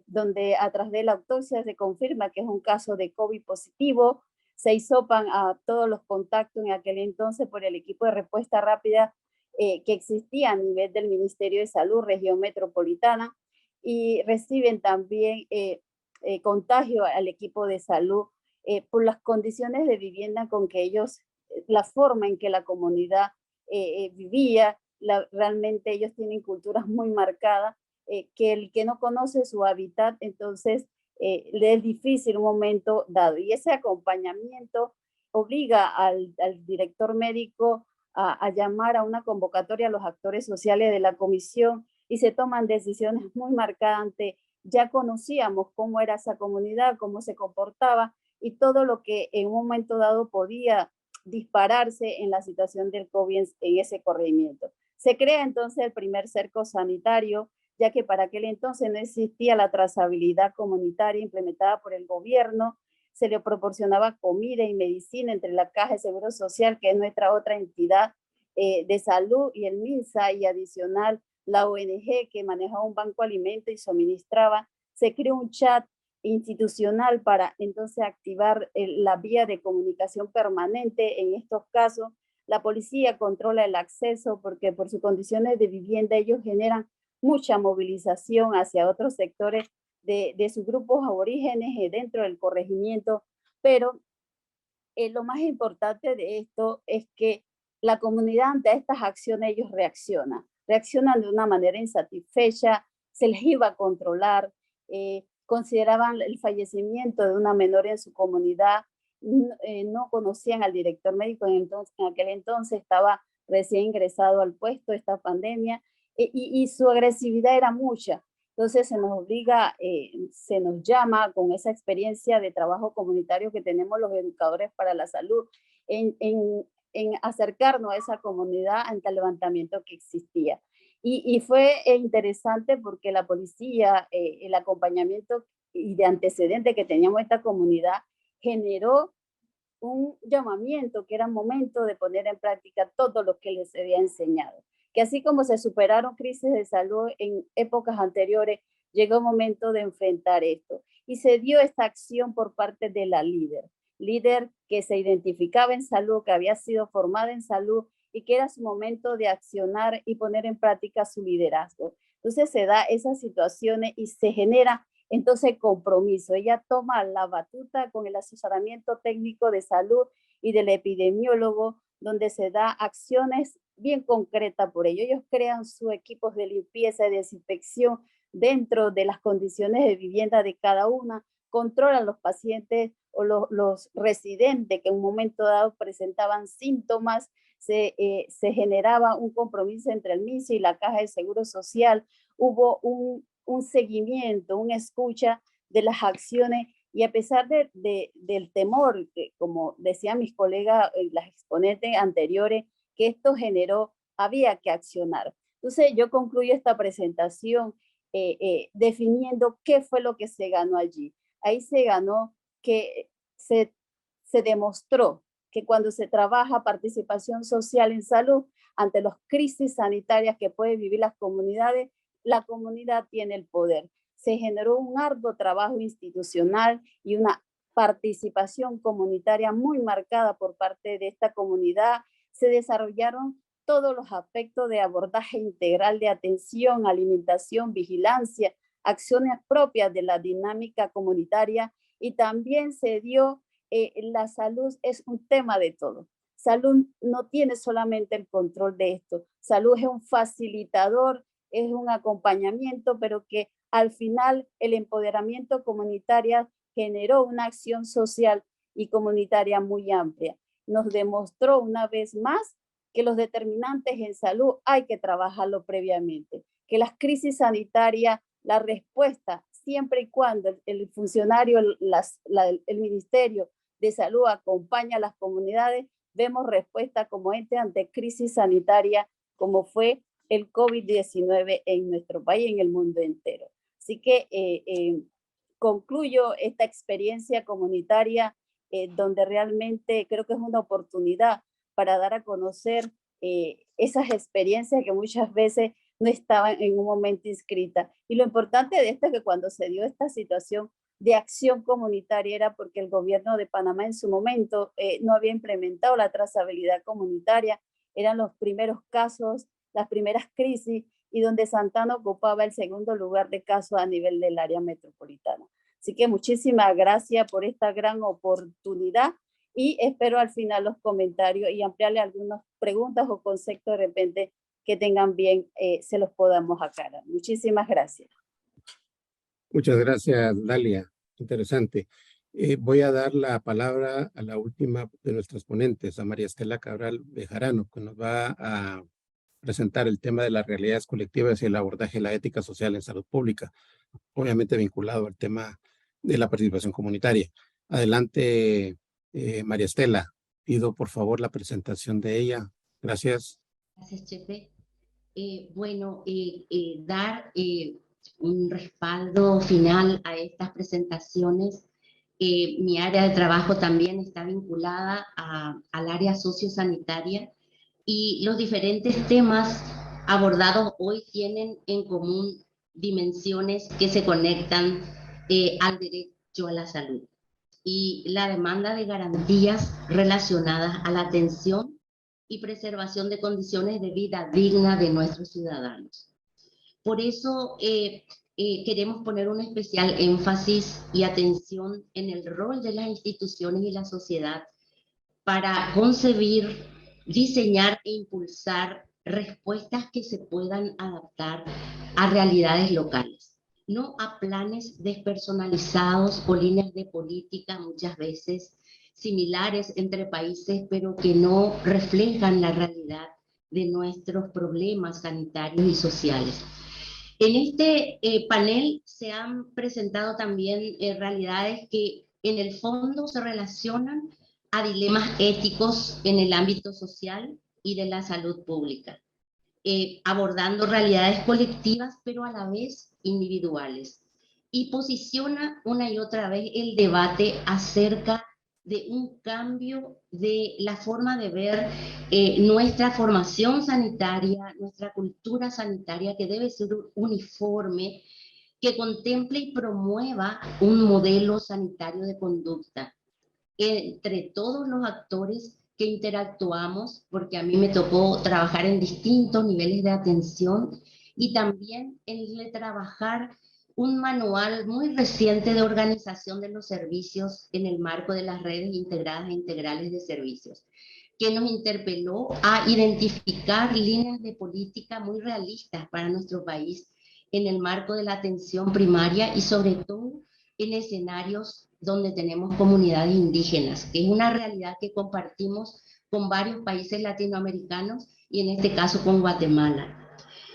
donde a través de la autopsia se confirma que es un caso de COVID positivo. Se hisopan a todos los contactos en aquel entonces por el equipo de respuesta rápida que existía a nivel del Ministerio de Salud, región metropolitana, y reciben también contagio al equipo de salud por las condiciones de vivienda con que ellos, la forma en que la comunidad vivía. Realmente ellos tienen culturas muy marcadas, que el que no conoce su hábitat, entonces le es difícil un momento dado. Y ese acompañamiento obliga al director médico a llamar a una convocatoria a los actores sociales de la comisión y se toman decisiones muy marcadas. Ya conocíamos cómo era esa comunidad, cómo se comportaba y todo lo que en un momento dado podía dispararse en la situación del COVID en ese corregimiento. Se crea entonces el primer cerco sanitario, ya que para aquel entonces no existía la trazabilidad comunitaria implementada por el gobierno. Se le proporcionaba comida y medicina entre la Caja de Seguro Social, que es nuestra otra entidad de salud, y el MINSA, y adicional la ONG que manejaba un banco de alimentos y suministraba. Se creó un chat institucional para entonces activar la vía de comunicación permanente en estos casos. La policía controla el acceso porque por sus condiciones de vivienda ellos generan mucha movilización hacia otros sectores de sus grupos aborígenes dentro del corregimiento, pero lo más importante de esto es que la comunidad ante estas acciones ellos reaccionan. reaccionan de una manera insatisfecha, se les iba a controlar, consideraban el fallecimiento de una menor en su comunidad, no conocían al director médico, en aquel entonces estaba recién ingresado al puesto esta pandemia, y su agresividad era mucha. Entonces se nos obliga, se nos llama con esa experiencia de trabajo comunitario que tenemos los educadores para la salud, en acercarnos a esa comunidad ante el levantamiento que existía. Y fue interesante porque la policía, el acompañamiento y de antecedente que teníamos esta comunidad, generó un llamamiento que era momento de poner en práctica todo lo que les había enseñado. Que así como se superaron crisis de salud en épocas anteriores, llegó el momento de enfrentar esto. Y se dio esta acción por parte de la líder que se identificaba en salud, que había sido formada en salud y que era su momento de accionar y poner en práctica su liderazgo. Entonces se da esas situaciones y se genera entonces compromiso. Ella toma la batuta con el asesoramiento técnico de salud y del epidemiólogo, donde se da acciones bien concretas por ello. Ellos crean sus equipos de limpieza y desinfección dentro de las condiciones de vivienda de cada una, controlan los pacientes o los residentes que en un momento dado presentaban síntomas, se generaba un compromiso entre el MINSA y la Caja de Seguro Social, hubo un seguimiento, una escucha de las acciones, y a pesar del temor, que, como decían mis colegas, las exponentes anteriores, que esto generó, había que accionar. Entonces yo concluyo esta presentación definiendo qué fue lo que se ganó allí. Ahí se ganó que se demostró que cuando se trabaja participación social en salud, ante las crisis sanitarias que pueden vivir las comunidades, la comunidad tiene el poder. Se generó un arduo trabajo institucional y una participación comunitaria muy marcada por parte de esta comunidad. Se desarrollaron todos los aspectos de abordaje integral de atención, alimentación, vigilancia, acciones propias de la dinámica comunitaria, y también se dio, la salud es un tema de todo. Salud no tiene solamente el control de esto. Salud es un facilitador, es un acompañamiento, pero que al final el empoderamiento comunitario generó una acción social y comunitaria muy amplia. Nos demostró una vez más que los determinantes en salud hay que trabajarlo previamente, que las crisis sanitarias, la respuesta, siempre y cuando el funcionario, el Ministerio de Salud acompaña a las comunidades, vemos respuesta como ante crisis sanitaria, como fue el COVID-19 en nuestro país y en el mundo entero. Así que concluyo esta experiencia comunitaria donde realmente creo que es una oportunidad para dar a conocer esas experiencias que muchas veces no estaban en un momento inscritas. Y lo importante de esto es que cuando se dio esta situación de acción comunitaria era porque el gobierno de Panamá en su momento no había implementado la trazabilidad comunitaria, eran los primeros casos, las primeras crisis, y donde Santana ocupaba el segundo lugar de casos a nivel del área metropolitana. Así que muchísimas gracias por esta gran oportunidad y espero al final los comentarios y ampliarle algunas preguntas o conceptos de repente que tengan bien, se los podamos aclarar. Muchísimas gracias. Muchas gracias, Dalia. Interesante. Voy a dar la palabra a la última de nuestras ponentes, a María Estela Cabral Bejarano, que nos va a presentar el tema de las realidades colectivas y el abordaje de la ética social en salud pública, obviamente vinculado al tema de la participación comunitaria. Adelante, María Estela. Pido por favor la presentación de ella. Gracias. Gracias, Chepe. Dar un respaldo final a estas presentaciones. Mi área de trabajo también está vinculada al área sociosanitaria, y los diferentes temas abordados hoy tienen en común dimensiones que se conectan al derecho a la salud y la demanda de garantías relacionadas a la atención y preservación de condiciones de vida digna de nuestros ciudadanos. Por eso queremos poner un especial énfasis y atención en el rol de las instituciones y la sociedad para concebir, diseñar e impulsar respuestas que se puedan adaptar a realidades locales, no a planes despersonalizados o líneas de política muchas veces similares entre países, pero que no reflejan la realidad de nuestros problemas sanitarios y sociales. En este panel se han presentado también realidades que en el fondo se relacionan a dilemas éticos en el ámbito social y de la salud pública, abordando realidades colectivas pero a la vez individuales, y posiciona una y otra vez el debate acerca de un cambio de la forma de ver nuestra formación sanitaria, nuestra cultura sanitaria, que debe ser uniforme, que contemple y promueva un modelo sanitario de conducta entre todos los actores que interactuamos, porque a mí me tocó trabajar en distintos niveles de atención y también en trabajar un manual muy reciente de organización de los servicios en el marco de las redes integradas e integrales de servicios, que nos interpeló a identificar líneas de política muy realistas para nuestro país en el marco de la atención primaria y sobre todo en escenarios donde tenemos comunidades indígenas, que es una realidad que compartimos con varios países latinoamericanos y en este caso con Guatemala.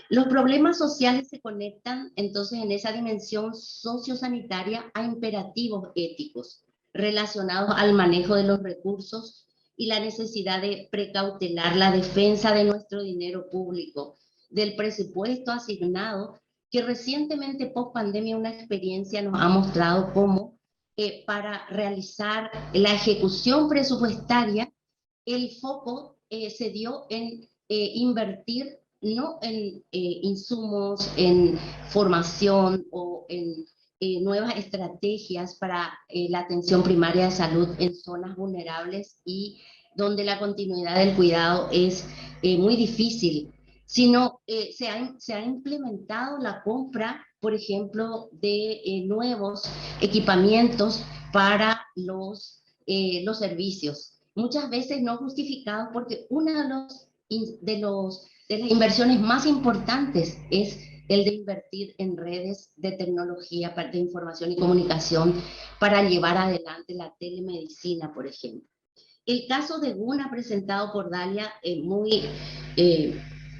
Los problemas sociales se conectan entonces en esa dimensión sociosanitaria a imperativos éticos relacionados al manejo de los recursos y la necesidad de precautelar la defensa de nuestro dinero público, del presupuesto asignado, que recientemente post pandemia una experiencia nos ha mostrado cómo para realizar la ejecución presupuestaria el foco se dio en invertir no en insumos, en formación o en nuevas estrategias para la atención primaria de salud en zonas vulnerables y donde la continuidad del cuidado es muy difícil, sino se ha implementado la compra, por ejemplo, de nuevos equipamientos para los servicios, muchas veces no justificados, porque una de las inversiones más importantes es el de invertir en redes de tecnología de información y comunicación para llevar adelante la telemedicina, por ejemplo. El caso de Guna presentado por Dalia es muy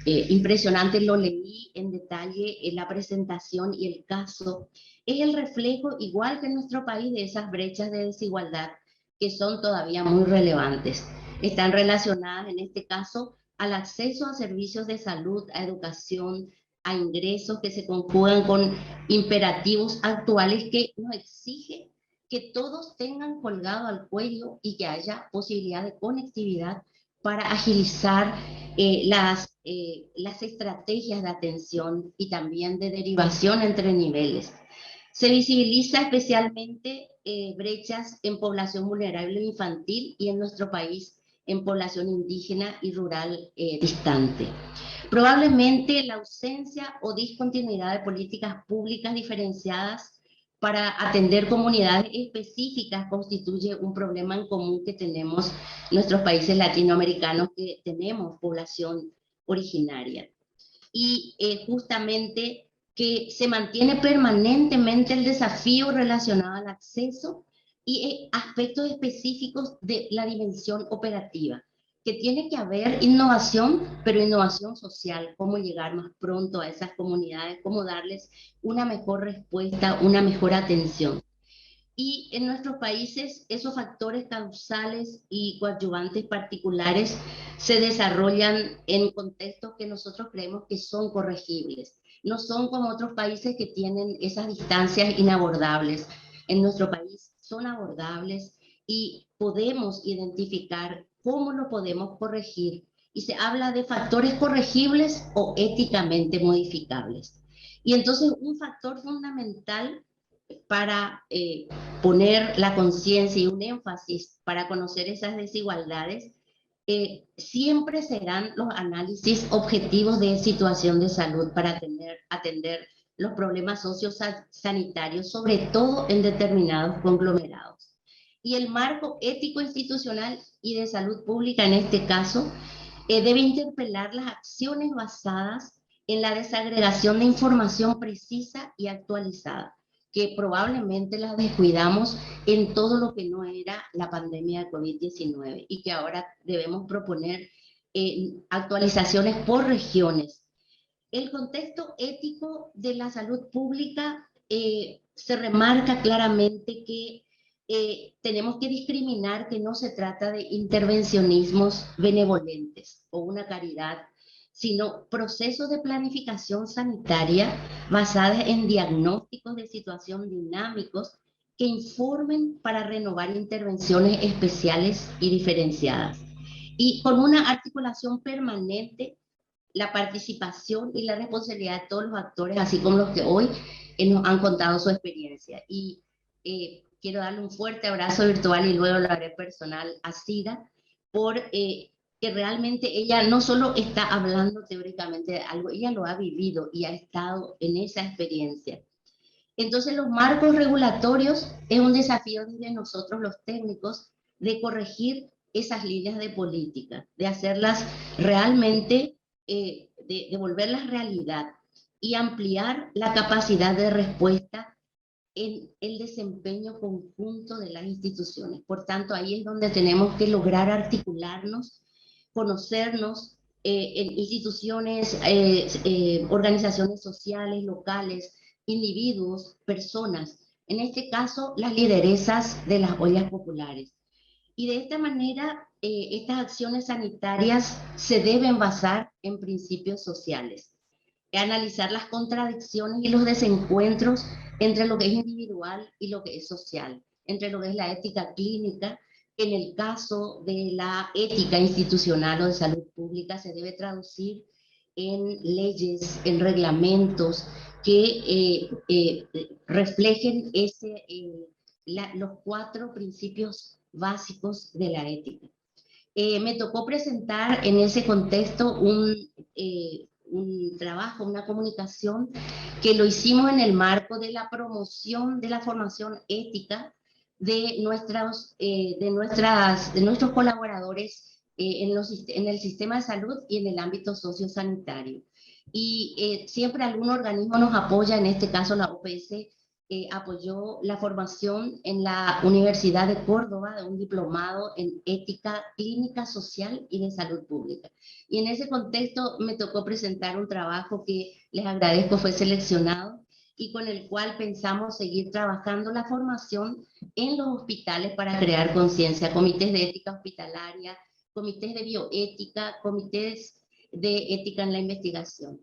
impresionante, lo leí en detalle en la presentación, y el caso es el reflejo, igual que en nuestro país, de esas brechas de desigualdad que son todavía muy relevantes. Están relacionadas en este caso al acceso a servicios de salud, a educación, a ingresos que se conjugan con imperativos actuales que nos exigen que todos tengan colgado al cuello y que haya posibilidad de conectividad para agilizar las estrategias de atención y también de derivación entre niveles. Se visibiliza especialmente brechas en población vulnerable infantil y en nuestro país en población indígena y rural distante. Probablemente la ausencia o discontinuidad de políticas públicas diferenciadas para atender comunidades específicas constituye un problema en común que tenemos nuestros países latinoamericanos, que tenemos población originaria. Y justamente que se mantiene permanentemente el desafío relacionado al acceso y aspectos específicos de la dimensión operativa, que tiene que haber innovación, pero innovación social, cómo llegar más pronto a esas comunidades, cómo darles una mejor respuesta, una mejor atención. Y en nuestros países esos factores causales y coadyuvantes particulares se desarrollan en contextos que nosotros creemos que son corregibles. No son como otros países que tienen esas distancias inabordables. En nuestro país son abordables y podemos identificar cómo lo podemos corregir. Y se habla de factores corregibles o éticamente modificables. Y entonces un factor fundamental para poner la conciencia y un énfasis para conocer esas desigualdades siempre serán los análisis objetivos de situación de salud para atender los problemas sociosanitarios, sobre todo en determinados conglomerados. Y el marco ético institucional y de salud pública en este caso debe interpelar las acciones basadas en la desagregación de información precisa y actualizada, que probablemente las descuidamos en todo lo que no era la pandemia de COVID-19 y que ahora debemos proponer actualizaciones por regiones. El contexto ético de la salud pública se remarca claramente que tenemos que discriminar que no se trata de intervencionismos benevolentes o una caridad, sino procesos de planificación sanitaria basados en diagnósticos de situación dinámicos que informen para renovar intervenciones especiales y diferenciadas. Y con una articulación permanente, la participación y la responsabilidad de todos los actores, así como los que hoy nos han contado su experiencia. Y quiero darle un fuerte abrazo virtual y luego lo haré personal a Cida, por que realmente ella no solo está hablando teóricamente de algo, ella lo ha vivido y ha estado en esa experiencia. Entonces los marcos regulatorios es un desafío de nosotros los técnicos de corregir esas líneas de política, de hacerlas realmente, de volverlas realidad y ampliar la capacidad de respuesta en el desempeño conjunto de las instituciones. Por tanto, ahí es donde tenemos que lograr articularnos, conocernos en instituciones, organizaciones sociales, locales, individuos, personas, en este caso las lideresas de las ollas populares. Y de esta manera, estas acciones sanitarias se deben basar en principios sociales, analizar las contradicciones y los desencuentros entre lo que es individual y lo que es social, entre lo que es la ética clínica. En el caso de la ética institucional o de salud pública se debe traducir en leyes, en reglamentos que reflejen los 4 principios básicos de la ética. Me tocó presentar en ese contexto un trabajo, una comunicación que lo hicimos en el marco de la promoción de la formación ética de nuestros colaboradores en el sistema de salud y en el ámbito sociosanitario. Y siempre algún organismo nos apoya, en este caso la OPS apoyó la formación en la Universidad de Córdoba de un diplomado en ética clínica, social y de salud pública. Y en ese contexto me tocó presentar un trabajo que les agradezco fue seleccionado y con el cual pensamos seguir trabajando la formación en los hospitales para crear conciencia, comités de ética hospitalaria, comités de bioética, comités de ética en la investigación.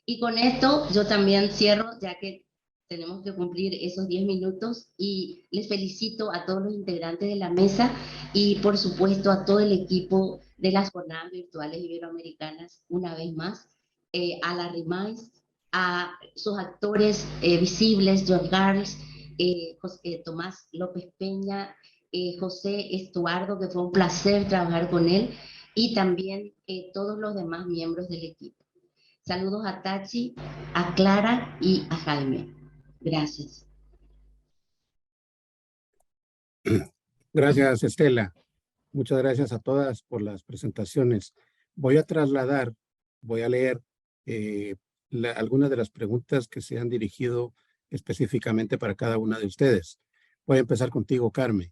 Y con esto yo también cierro, ya que tenemos que cumplir esos 10 minutos, y les felicito a todos los integrantes de la mesa y por supuesto a todo el equipo de las jornadas virtuales iberoamericanas una vez más, a la RIMAIS, a sus actores visibles, John Carles, Tomás López Peña, José Estuardo, que fue un placer trabajar con él, y también todos los demás miembros del equipo. Saludos a Tachi, a Clara y a Jaime. Gracias. Gracias, Estela. Muchas gracias a todas por las presentaciones. Voy a leer algunas de las preguntas que se han dirigido específicamente para cada una de ustedes. Voy a empezar contigo, Carmen.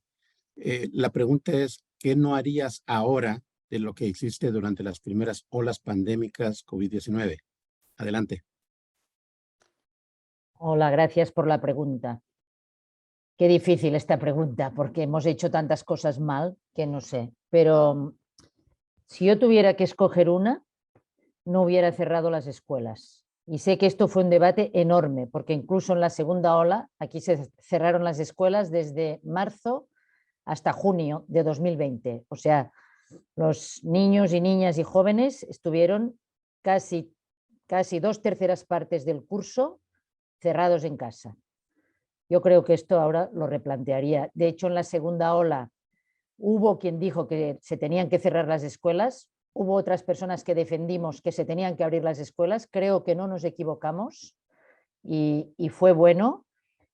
La pregunta es, ¿qué no harías ahora de lo que hiciste durante las primeras olas pandémicas COVID-19? Adelante. Hola, gracias por la pregunta. Qué difícil esta pregunta, porque hemos hecho tantas cosas mal que no sé. Pero si yo tuviera que escoger una, no hubiera cerrado las escuelas. Y sé que esto fue un debate enorme, porque incluso en la segunda ola, aquí se cerraron las escuelas desde marzo hasta junio de 2020. O sea, los niños y niñas y jóvenes estuvieron casi 2/3 partes del curso cerrados en casa. Yo creo que esto ahora lo replantearía. De hecho, en la segunda ola hubo quien dijo que se tenían que cerrar las escuelas, hubo otras personas que defendimos que se tenían que abrir las escuelas. Creo que no nos equivocamos y fue bueno.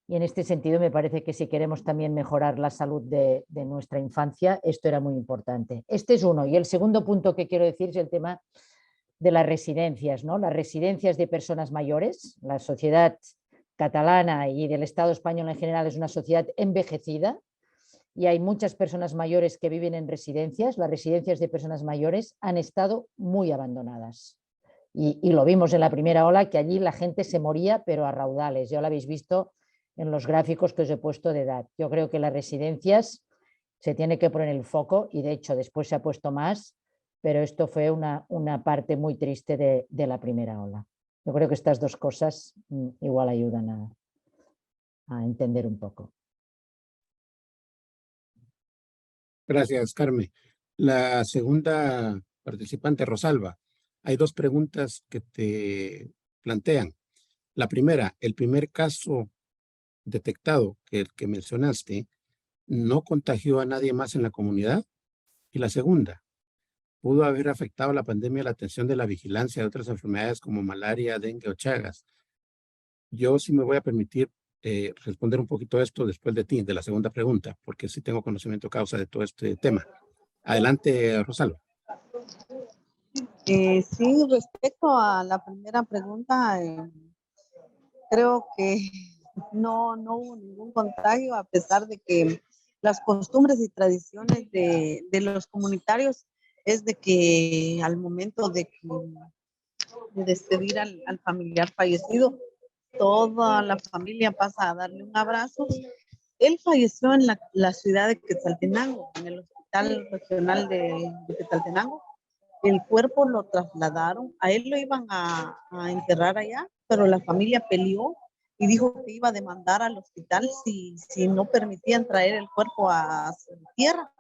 Y en este sentido me parece que si queremos también mejorar la salud de nuestra infancia, esto era muy importante. Este es uno. Y el segundo punto que quiero decir es el tema de las residencias, ¿no? Las residencias de personas mayores. La sociedad catalana y del Estado español en general es una sociedad envejecida y hay muchas personas mayores que viven en residencias. Las residencias de personas mayores han estado muy abandonadas. Y lo vimos en la primera ola, que allí la gente se moría, pero a raudales. Ya lo habéis visto en los gráficos que os he puesto de edad. Yo creo que las residencias se tiene que poner el foco y de hecho después se ha puesto más, pero esto fue una parte muy triste de la primera ola. Yo creo que estas dos cosas igual ayudan a entender un poco. Gracias, Carmen. La segunda participante, Rosalba, hay dos preguntas que te plantean. La primera, el primer caso detectado, que el que mencionaste, ¿no contagió a nadie más en la comunidad? Y la segunda, ¿pudo haber afectado la pandemia la atención de la vigilancia de otras enfermedades como malaria, dengue o Chagas? Yo sí me voy a permitir responder un poquito esto después de ti, de la segunda pregunta, porque sí tengo conocimiento causa de todo este tema. Adelante, Rosalba. Sí, respecto a la primera pregunta, creo que no hubo ningún contagio, a pesar de que las costumbres y tradiciones de los comunitarios es de que al momento de despedir al familiar fallecido, toda la familia pasa a darle un abrazo. Él falleció en la ciudad de Quetzaltenango, en el Hospital Regional de Quetzaltenango. El cuerpo lo trasladaron, a él lo iban a enterrar allá, pero la familia peleó y dijo que iba a demandar al hospital si no permitían traer el cuerpo a su tierra.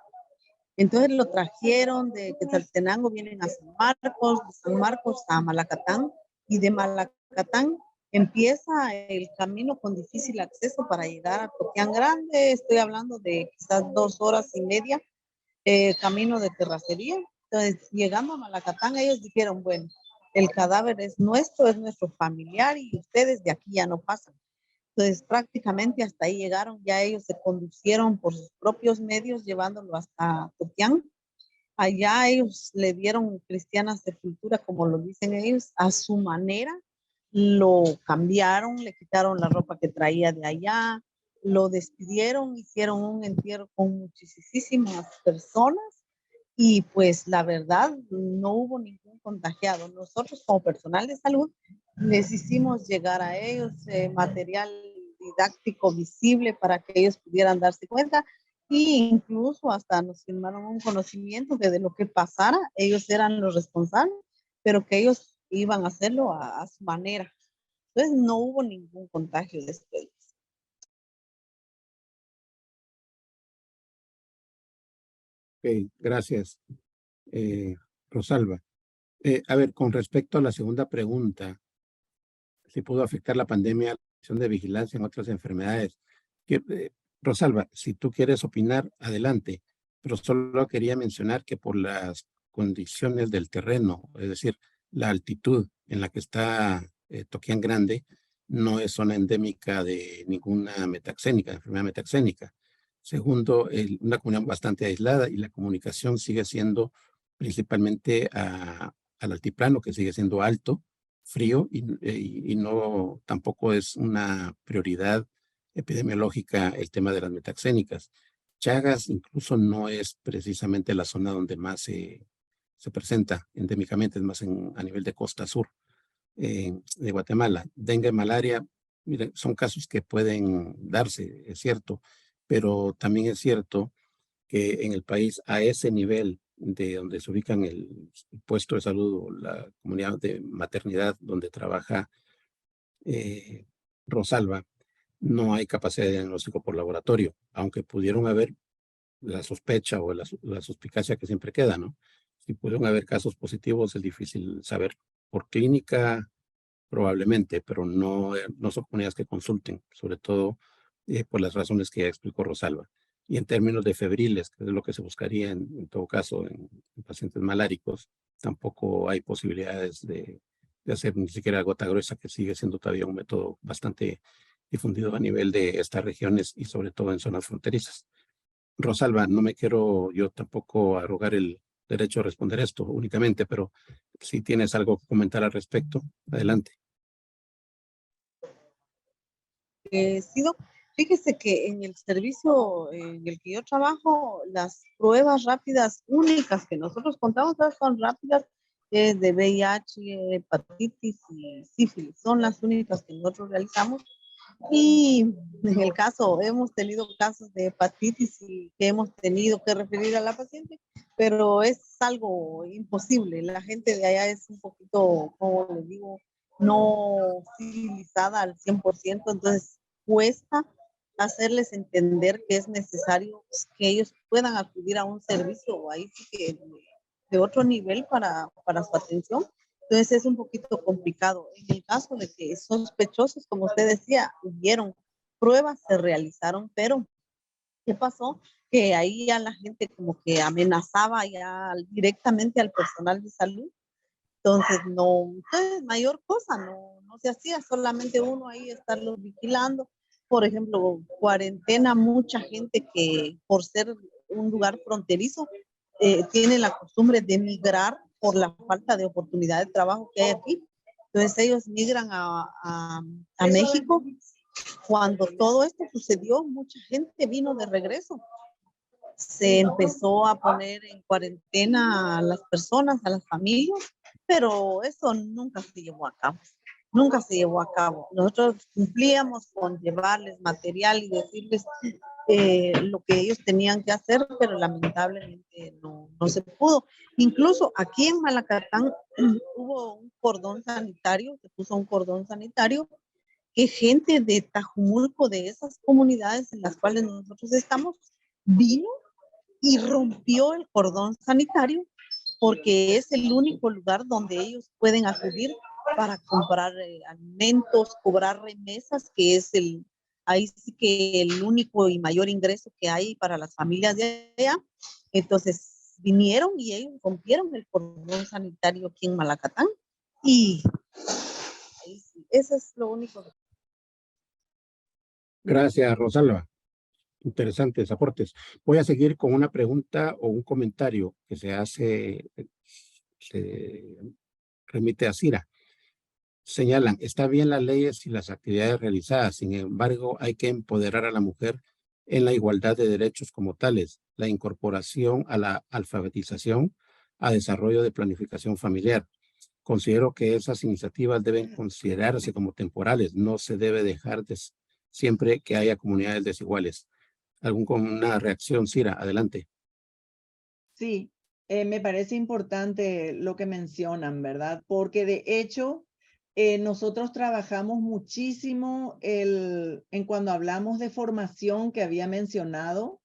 Entonces lo trajeron de Quetzaltenango, vienen a San Marcos, de San Marcos a Malacatán, y de Malacatán empieza el camino con difícil acceso para llegar a Totián Grande. Estoy hablando de quizás 2 horas y media, camino de terracería. Entonces, llegando a Malacatán, ellos dijeron, bueno, el cadáver es nuestro familiar y ustedes de aquí ya no pasan. Entonces, prácticamente hasta ahí llegaron, ya ellos se conducieron por sus propios medios, llevándolo hasta Totián. Allá ellos le dieron cristiana sepultura, como lo dicen ellos, a su manera. Lo cambiaron, le quitaron la ropa que traía de allá, lo despidieron, hicieron un entierro con muchísimas personas. Y pues la verdad, no hubo ningún contagiado. Nosotros como personal de salud les hicimos llegar a ellos material didáctico visible para que ellos pudieran darse cuenta, e incluso hasta nos firmaron un conocimiento que de lo que pasara, ellos eran los responsables, pero que ellos iban a hacerlo a su manera. Entonces no hubo ningún contagio después. Ok, gracias, Rosalba. A ver, con respecto a la segunda pregunta, si pudo afectar la pandemia a la acción de vigilancia en otras enfermedades. Rosalba, si tú quieres opinar, adelante, pero solo quería mencionar que por las condiciones del terreno, es decir, la altitud en la que está Totián Grande, no es zona endémica de ninguna enfermedad metaxénica. Segundo, una comunidad bastante aislada y la comunicación sigue siendo principalmente al altiplano, que sigue siendo alto, frío y no tampoco es una prioridad epidemiológica el tema de las metaxénicas. Chagas incluso no es precisamente la zona donde más se presenta endémicamente, es más a nivel de costa sur de Guatemala. Dengue, malaria, miren, son casos que pueden darse, es cierto, pero también es cierto que en el país a ese nivel de donde se ubican el puesto de salud o la comunidad de maternidad donde trabaja Rosalba, no hay capacidad de diagnóstico por laboratorio, aunque pudieron haber la sospecha o la suspicacia que siempre queda, ¿no? Si pudieron haber casos positivos, es difícil saber. Por clínica, probablemente, pero no son comunidades que consulten, sobre todo por las razones que ya explicó Rosalba. Y en términos de febriles, que es lo que se buscaría en todo caso en pacientes maláricos, tampoco hay posibilidades de hacer ni siquiera gota gruesa, que sigue siendo todavía un método bastante difundido a nivel de estas regiones y sobre todo en zonas fronterizas. Rosalba, no me quiero yo tampoco arrogar el derecho a responder esto únicamente, pero si tienes algo que comentar al respecto, adelante. Sido, fíjese que en el servicio en el que yo trabajo, las pruebas rápidas únicas que nosotros contamos son rápidas de VIH, hepatitis y sífilis. Son las únicas que nosotros realizamos. Y en el caso, hemos tenido casos de hepatitis y que hemos tenido que referir a la paciente, pero es algo imposible. La gente de allá es un poquito, como les digo, no civilizada al 100%, entonces cuesta hacerles entender que es necesario que ellos puedan acudir a un servicio ahí sí que de otro nivel para su atención. Entonces es un poquito complicado. En el caso de que sospechosos, como usted decía, hubieron pruebas, se realizaron, pero ¿qué pasó? Que ahí ya la gente como que amenazaba ya directamente al personal de salud. Entonces no, mayor cosa, no se hacía, solamente uno ahí estarlos vigilando. Por ejemplo, cuarentena, mucha gente que por ser un lugar fronterizo tiene la costumbre de migrar por la falta de oportunidad de trabajo que hay aquí. Entonces ellos migran a México. Cuando todo esto sucedió, mucha gente vino de regreso. Se empezó a poner en cuarentena a las personas, a las familias, pero eso nunca se llevó a cabo. Nunca se llevó a cabo. Nosotros cumplíamos con llevarles material y decirles lo que ellos tenían que hacer, pero lamentablemente no se pudo. Incluso aquí en Malacatán hubo un cordón sanitario, se puso un cordón sanitario, que gente de Tajumulco, de esas comunidades en las cuales nosotros estamos, vino y rompió el cordón sanitario porque es el único lugar donde ellos pueden acudir para comprar alimentos, cobrar remesas, que es ahí sí que el único y mayor ingreso que hay para las familias de allá. Entonces vinieron y ellos rompieron el cordón sanitario aquí en Malacatán y ahí sí, eso es lo único. Gracias, Rosalba. Interesantes aportes. Voy a seguir con una pregunta o un comentario que se remite a Cira. Señalan, está bien las leyes y las actividades realizadas, sin embargo, hay que empoderar a la mujer en la igualdad de derechos como tales, la incorporación a la alfabetización, a desarrollo de planificación familiar. Considero que esas iniciativas deben considerarse como temporales, no se debe dejar siempre que haya comunidades desiguales. ¿Alguna reacción, Cira? Adelante. Sí, me parece importante lo que mencionan, ¿verdad? Porque de hecho, nosotros trabajamos muchísimo en cuando hablamos de formación que había mencionado,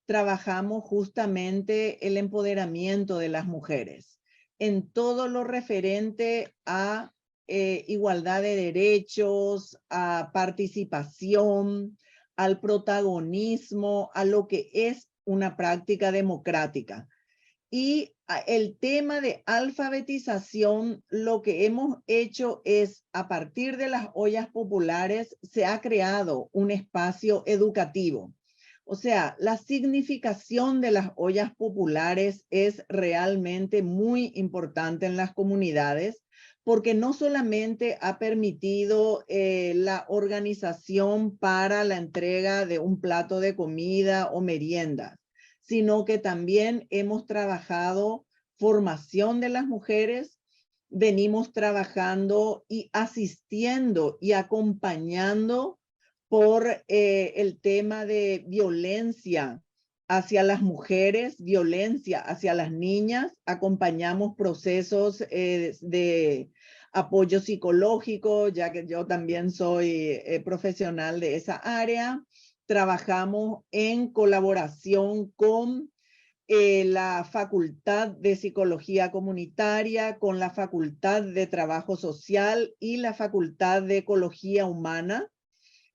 trabajamos justamente el empoderamiento de las mujeres en todo lo referente a igualdad de derechos, a participación, al protagonismo, a lo que es una práctica democrática. Y el tema de alfabetización, lo que hemos hecho es, a partir de las ollas populares, se ha creado un espacio educativo. O sea, la significación de las ollas populares es realmente muy importante en las comunidades, porque no solamente ha permitido la organización para la entrega de un plato de comida o meriendas, sino que también hemos trabajado formación de las mujeres, venimos trabajando y asistiendo y acompañando por el tema de violencia hacia las mujeres, violencia hacia las niñas, acompañamos procesos de apoyo psicológico, ya que yo también soy profesional de esa área. Trabajamos en colaboración con la Facultad de Psicología Comunitaria, con la Facultad de Trabajo Social y la Facultad de Ecología Humana.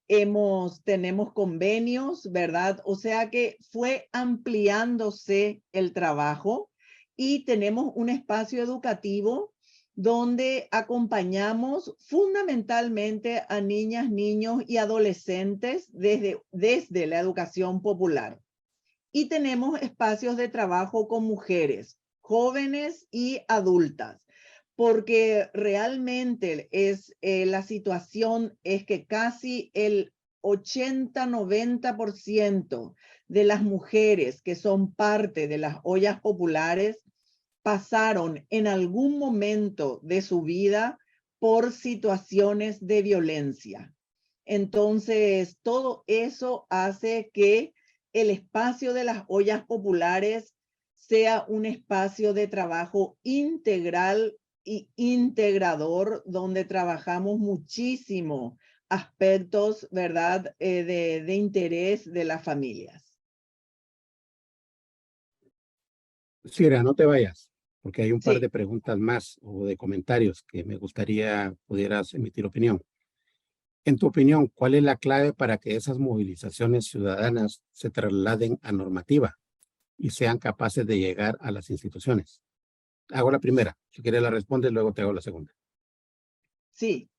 Tenemos convenios, ¿verdad? O sea que fue ampliándose el trabajo y tenemos un espacio educativo donde acompañamos fundamentalmente a niñas, niños y adolescentes desde la educación popular. Y tenemos espacios de trabajo con mujeres, jóvenes y adultas, porque realmente la situación es que casi el 80-90% de las mujeres que son parte de las ollas populares pasaron en algún momento de su vida por situaciones de violencia. Entonces, todo eso hace que el espacio de las ollas populares sea un espacio de trabajo integral y integrador, donde trabajamos muchísimo aspectos, ¿verdad?, de interés de las familias. Sira, no te vayas, porque hay un par de preguntas más o de comentarios que me gustaría pudieras emitir opinión. En tu opinión, ¿cuál es la clave para que esas movilizaciones ciudadanas se trasladen a normativa y sean capaces de llegar a las instituciones? Hago la primera. Si quieres la respondes, luego te hago la segunda. Sí.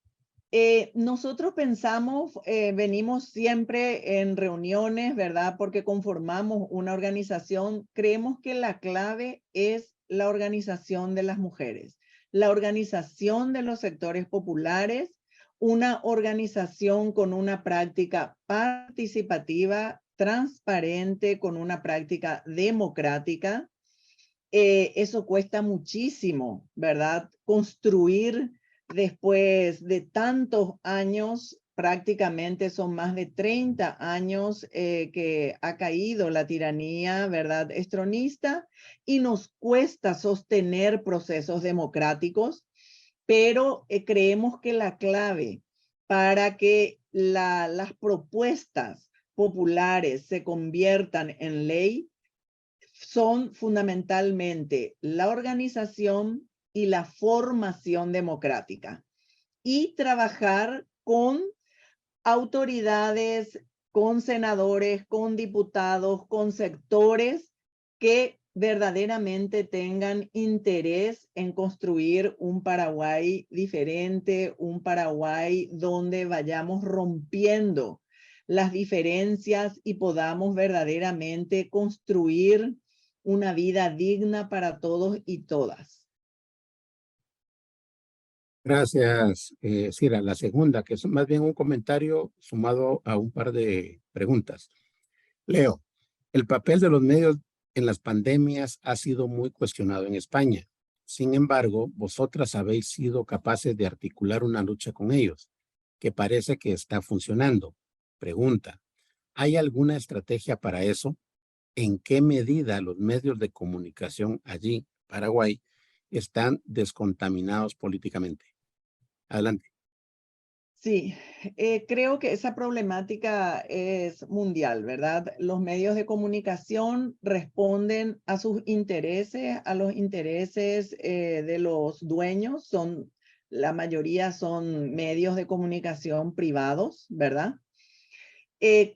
Nosotros pensamos, venimos siempre en reuniones, ¿verdad? Porque conformamos una organización. Creemos que la clave es la organización de las mujeres, la organización de los sectores populares, una organización con una práctica participativa, transparente, con una práctica democrática. Eso cuesta muchísimo, ¿verdad? Construir después de tantos años, prácticamente son más de 30 años que ha caído la tiranía, ¿verdad?, estronista, y nos cuesta sostener procesos democráticos, pero creemos que la clave para que las propuestas populares se conviertan en ley son fundamentalmente la organización y la formación democrática, y trabajar con autoridades, con senadores, con diputados, con sectores que verdaderamente tengan interés en construir un Paraguay diferente, un Paraguay donde vayamos rompiendo las diferencias y podamos verdaderamente construir una vida digna para todos y todas. Gracias, Sira. La segunda, que es más bien un comentario sumado a un par de preguntas. Leo, el papel de los medios en las pandemias ha sido muy cuestionado en España. Sin embargo, vosotras habéis sido capaces de articular una lucha con ellos, que parece que está funcionando. Pregunta, ¿hay alguna estrategia para eso? ¿En qué medida los medios de comunicación allí, Paraguay, están descontaminados políticamente? Adelante. Sí, creo que esa problemática es mundial, ¿verdad? Los medios de comunicación responden a sus intereses, a los intereses de los dueños. La mayoría son medios de comunicación privados, ¿verdad?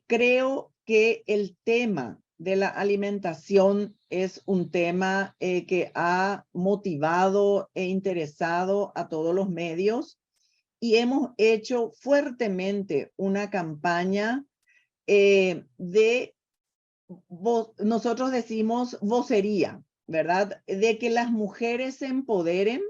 Creo que el tema de la alimentación es un tema que ha motivado e interesado a todos los medios, y hemos hecho fuertemente una campaña nosotros decimos vocería, ¿verdad? De que las mujeres se empoderen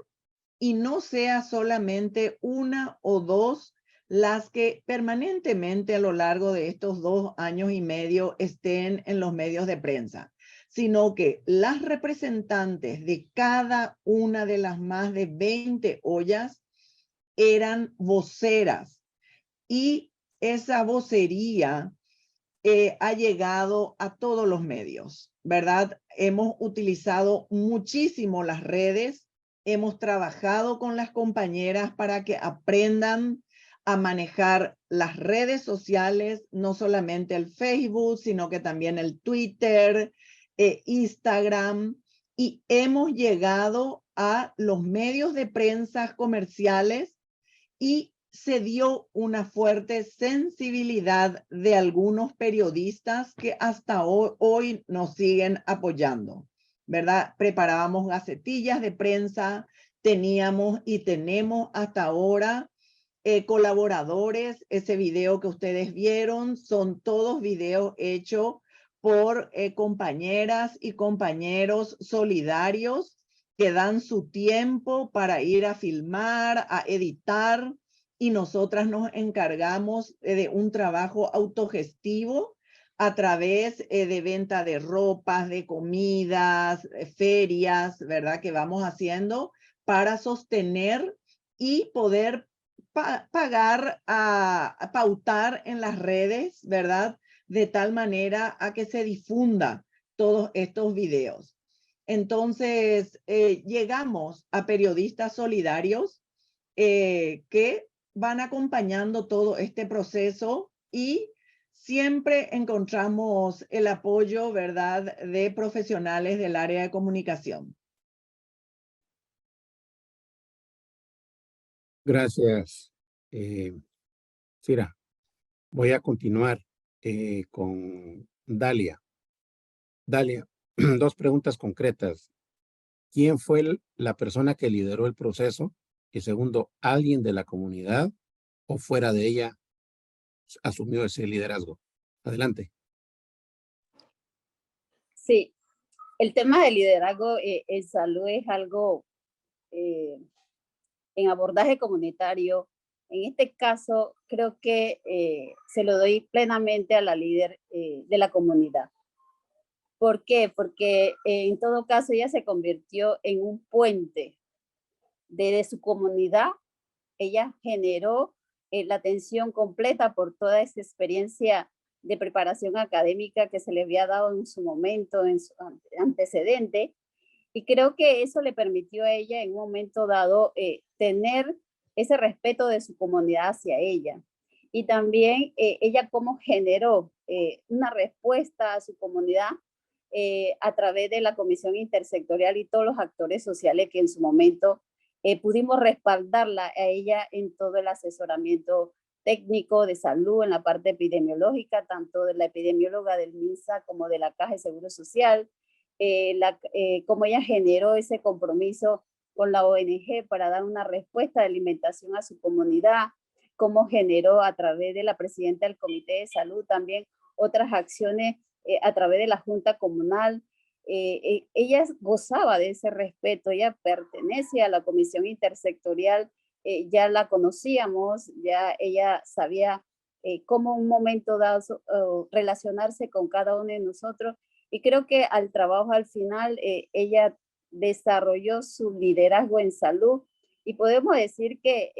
y no sea solamente una o dos las que permanentemente a lo largo de estos 2 años y medio estén en los medios de prensa, sino que las representantes de cada una de las más de 20 ollas eran voceras, y esa vocería ha llegado a todos los medios, ¿verdad? Hemos utilizado muchísimo las redes, hemos trabajado con las compañeras para que aprendan a manejar las redes sociales, no solamente el Facebook, sino que también el Twitter, Instagram, y hemos llegado a los medios de prensa comerciales, y se dio una fuerte sensibilidad de algunos periodistas que hasta hoy nos siguen apoyando, ¿verdad? Preparábamos gacetillas de prensa teníamos y tenemos hasta ahora colaboradores. Ese video que ustedes vieron son todos videos hechos por compañeras y compañeros solidarios que dan su tiempo para ir a filmar, a editar, y nosotras nos encargamos de un trabajo autogestivo a través de venta de ropas, de comidas, ferias, ¿verdad? Que vamos haciendo para sostener y poder pagar, a pautar en las redes, ¿verdad? De tal manera a que se difunda todos estos videos. Entonces, llegamos a periodistas solidarios que van acompañando todo este proceso, y siempre encontramos el apoyo, ¿verdad?, de profesionales del área de comunicación. Gracias, Cira. Voy a continuar con Dalia. Dalia, dos preguntas concretas. ¿Quién fue la persona que lideró el proceso? Y segundo, ¿alguien de la comunidad o fuera de ella asumió ese liderazgo? Adelante. Sí, el tema del liderazgo en salud es algo en abordaje comunitario. En este caso, creo que se lo doy plenamente a la líder de la comunidad. ¿Por qué? Porque en todo caso ella se convirtió en un puente desde su comunidad. Ella generó la atención completa por toda esa experiencia de preparación académica que se le había dado en su momento, en su antecedente, y creo que eso le permitió a ella en un momento dado tener ese respeto de su comunidad hacia ella. Y también ella cómo generó una respuesta a su comunidad a través de la Comisión Intersectorial y todos los actores sociales que en su momento pudimos respaldarla a ella en todo el asesoramiento técnico de salud, en la parte epidemiológica, tanto de la epidemióloga del MINSA como de la Caja de Seguro Social, como ella generó ese compromiso con la ONG para dar una respuesta de alimentación a su comunidad, cómo generó a través de la presidenta del Comité de Salud también otras acciones a través de la Junta Comunal. Ella gozaba de ese respeto, ella pertenece a la Comisión Intersectorial, ya la conocíamos, ya ella sabía cómo en un momento dado relacionarse con cada uno de nosotros, y creo que al trabajo al final ella desarrolló su liderazgo en salud, y podemos decir que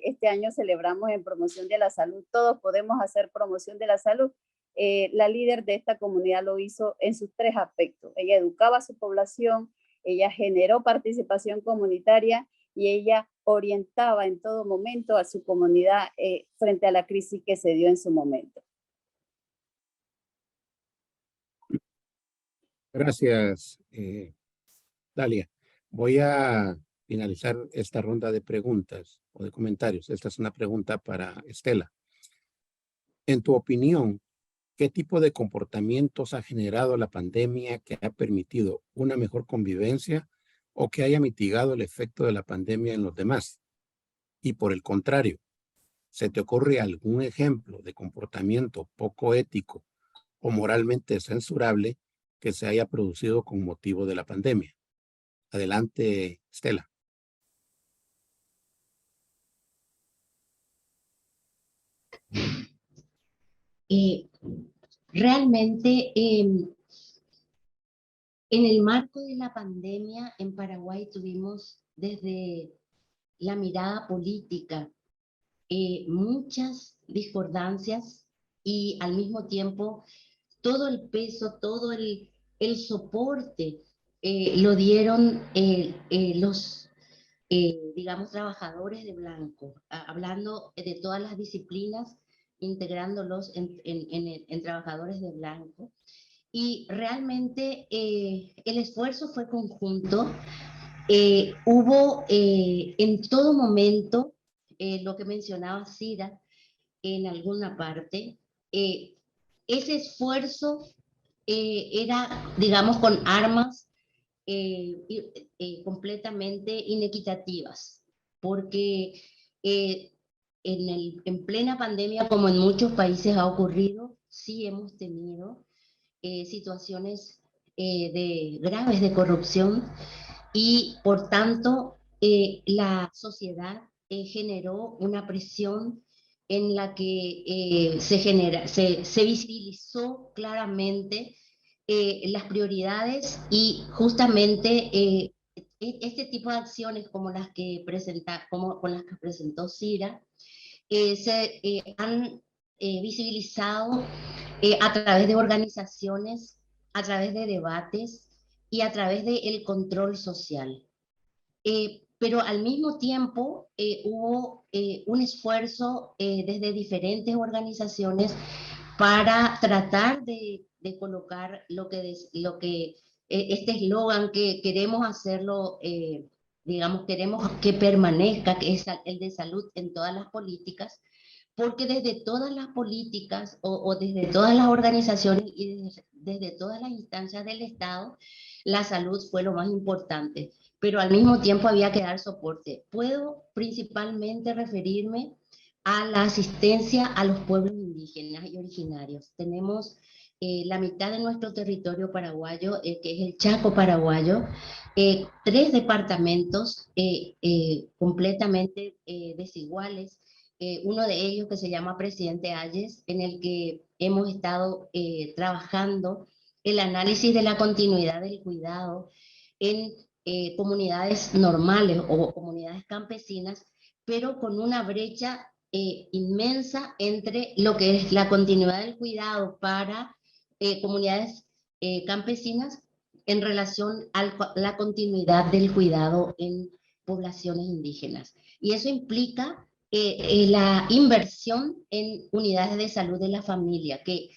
este año celebramos en promoción de la salud, todos podemos hacer promoción de la salud. La líder de esta comunidad lo hizo en sus tres aspectos. Ella educaba a su población, ella generó participación comunitaria y ella orientaba en todo momento a su comunidad frente a la crisis que se dio en su momento. Gracias, Dalia. Voy a finalizar esta ronda de preguntas o de comentarios. Esta es una pregunta para Estela. En tu opinión, ¿qué tipo de comportamientos ha generado la pandemia que ha permitido una mejor convivencia o que haya mitigado el efecto de la pandemia en los demás? Y por el contrario, ¿se te ocurre algún ejemplo de comportamiento poco ético o moralmente censurable que se haya producido con motivo de la pandemia? Adelante, Estela. Realmente, en el marco de la pandemia en Paraguay tuvimos desde la mirada política muchas discordancias y al mismo tiempo todo el peso, todo el soporte lo dieron los, digamos, trabajadores de blanco, hablando de todas las disciplinas, integrándolos en trabajadores de blanco. Y realmente el esfuerzo fue conjunto. Hubo en todo momento, lo que mencionaba Cira en alguna parte, ese esfuerzo era, digamos, con armas completamente inequitativas, porque en plena pandemia, como en muchos países ha ocurrido, sí hemos tenido situaciones graves de corrupción y por tanto la sociedad generó una presión en la que se visibilizó claramente las prioridades y justamente este tipo de acciones como las que con las que presentó Cira se han visibilizado a través de organizaciones, a través de debates y a través del control social. Pero al mismo tiempo hubo un esfuerzo desde diferentes organizaciones para tratar de colocar este eslogan que queremos hacerlo, digamos, queremos que permanezca, que es el de salud en todas las políticas, porque desde todas las políticas o desde todas las organizaciones y desde todas las instancias del Estado, la salud fue lo más importante, pero al mismo tiempo había que dar soporte. Puedo principalmente referirme a la asistencia a los pueblos indígenas y originarios. Tenemos la mitad de nuestro territorio paraguayo, que es el Chaco paraguayo, 3 departamentos completamente desiguales. Uno de ellos que se llama Presidente Hayes, en el que hemos estado trabajando el análisis de la continuidad del cuidado en comunidades normales o comunidades campesinas, pero con una brecha inmensa entre lo que es la continuidad del cuidado para comunidades campesinas en relación a la continuidad del cuidado en poblaciones indígenas. Y eso implica la inversión en unidades de salud de la familia, que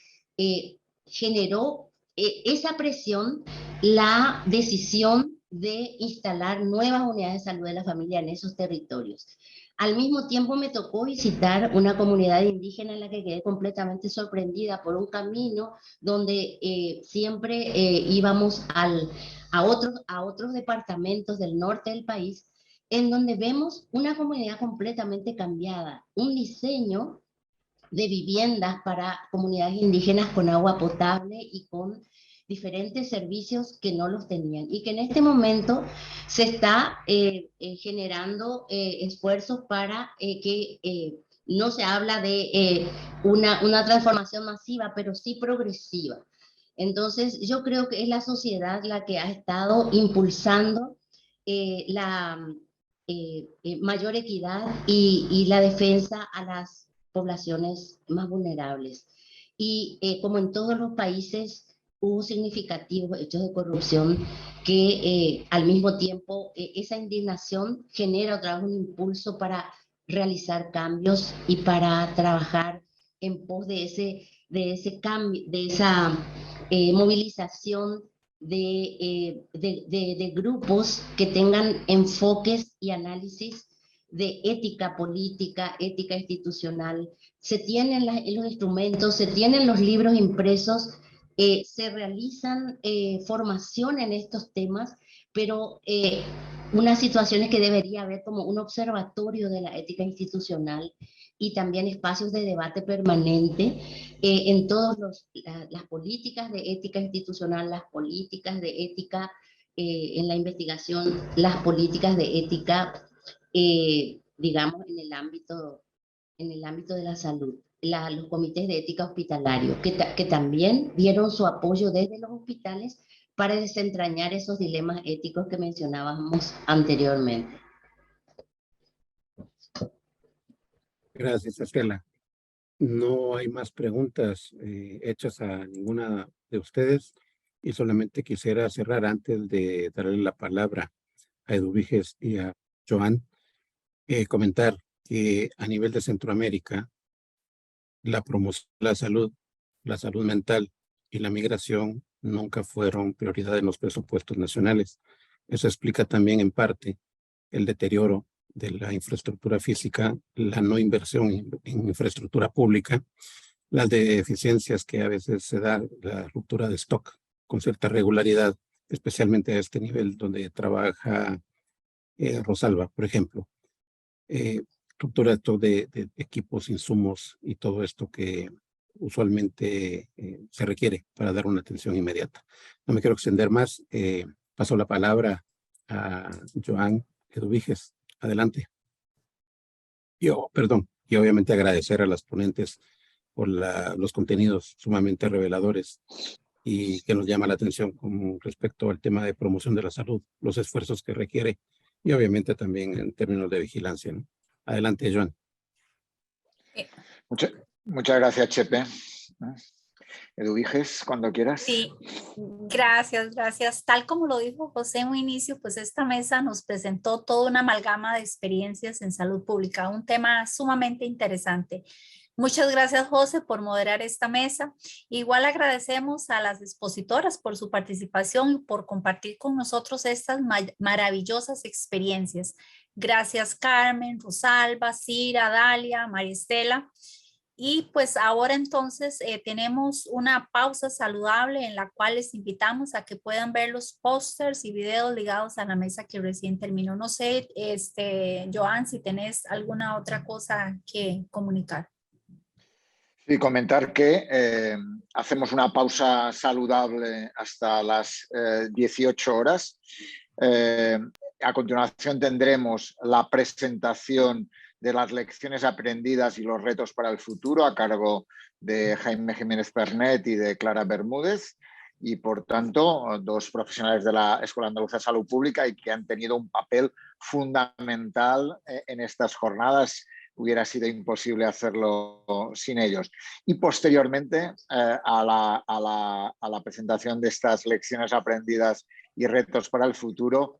generó esa presión, la decisión de instalar nuevas unidades de salud de la familia en esos territorios. Al mismo tiempo me tocó visitar una comunidad indígena en la que quedé completamente sorprendida por un camino donde siempre íbamos a otros departamentos del norte del país, en donde vemos una comunidad completamente cambiada, un diseño de viviendas para comunidades indígenas con agua potable y con diferentes servicios que no los tenían, y que en este momento se está generando esfuerzos para que no se habla de una transformación masiva, pero sí progresiva. Entonces yo creo que es la sociedad la que ha estado impulsando la mayor equidad y la defensa a las poblaciones más vulnerables. Y como en todos los países, hubo significativos hechos de corrupción que al mismo tiempo esa indignación genera otra vez un impulso para realizar cambios y para trabajar en pos de ese cambio, de esa movilización de grupos que tengan enfoques y análisis de ética política, ética institucional. Se tienen los instrumentos, se tienen los libros impresos, se realizan formación en estos temas, pero una situación es que debería haber como un observatorio de la ética institucional y también espacios de debate permanente en todas las políticas de ética institucional, las políticas de ética en la investigación, las políticas de ética, digamos, en el ámbito de la salud. Los comités de ética hospitalarios, que también dieron su apoyo desde los hospitales para desentrañar esos dilemas éticos que mencionábamos anteriormente. Gracias, Estela. No hay más preguntas hechas a ninguna de ustedes y solamente quisiera cerrar antes de darle la palabra a Eduviges y a Joan, comentar que a nivel de Centroamérica, la promoción de la salud mental y la migración nunca fueron prioridad en los presupuestos nacionales. Eso explica también en parte el deterioro de la infraestructura física, la no inversión en infraestructura pública, las deficiencias que a veces se da, la ruptura de stock con cierta regularidad especialmente a este nivel donde trabaja Rosalba, por ejemplo. Estructura esto de equipos, insumos y todo esto que usualmente se requiere para dar una atención inmediata. No me quiero extender más. Paso la palabra a Joan Eduviges. Adelante. Y obviamente agradecer a las ponentes por los contenidos sumamente reveladores y que nos llama la atención con respecto al tema de promoción de la salud, los esfuerzos que requiere y obviamente también en términos de vigilancia, ¿no? Adelante, Joan. Muchas gracias, Chepe. Eduviges, cuando quieras. Sí, gracias. Tal como lo dijo José en un inicio, pues esta mesa nos presentó toda una amalgama de experiencias en salud pública, un tema sumamente interesante. Muchas gracias, José, por moderar esta mesa. Igual agradecemos a las expositoras por su participación y por compartir con nosotros estas maravillosas experiencias. Gracias, Carmen, Rosalba, Cira, Dalia, María Estela. Y pues ahora entonces tenemos una pausa saludable en la cual les invitamos a que puedan ver los pósters y videos ligados a la mesa que recién terminó. No sé, Joan, si tenés alguna otra cosa que comunicar. Sí, comentar que hacemos una pausa saludable hasta las 18 horas. A continuación tendremos la presentación de las lecciones aprendidas y los retos para el futuro a cargo de Jaime Jiménez Pernet y de Clara Bermúdez y por tanto dos profesionales de la Escuela Andaluza de Salud Pública y que han tenido un papel fundamental en estas jornadas. Hubiera sido imposible hacerlo sin ellos. Y posteriormente a la presentación de estas lecciones aprendidas y retos para el futuro,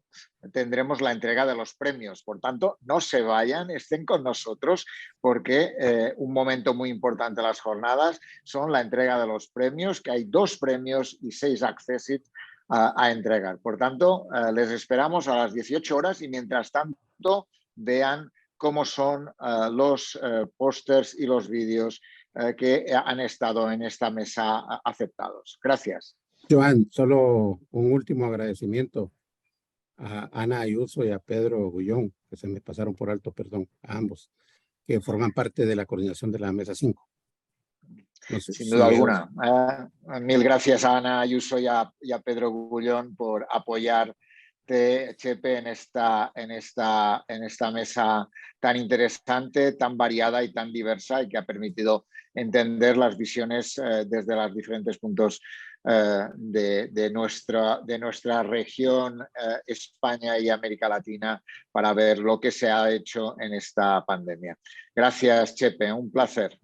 tendremos la entrega de los premios. Por tanto, no se vayan, estén con nosotros, porque un momento muy importante de las jornadas son la entrega de los premios, que hay 2 premios y 6 accesits a entregar. Por tanto, les esperamos a las 18 horas y mientras tanto vean cómo son los pósters y los vídeos que han estado en esta mesa aceptados. Gracias. Joan, solo un último agradecimiento a Ana Ayuso y a Pedro Gullón, que se me pasaron por alto, perdón, a ambos, que forman parte de la coordinación de la Mesa 5. No sé, sin duda alguna. Mil gracias a Ana Ayuso y a Pedro Gullón por apoyar Chepe en esta mesa tan interesante, tan variada y tan diversa y que ha permitido entender las visiones desde los diferentes puntos de nuestra región, España y América Latina, para ver lo que se ha hecho en esta pandemia. Gracias, Chepe, un placer.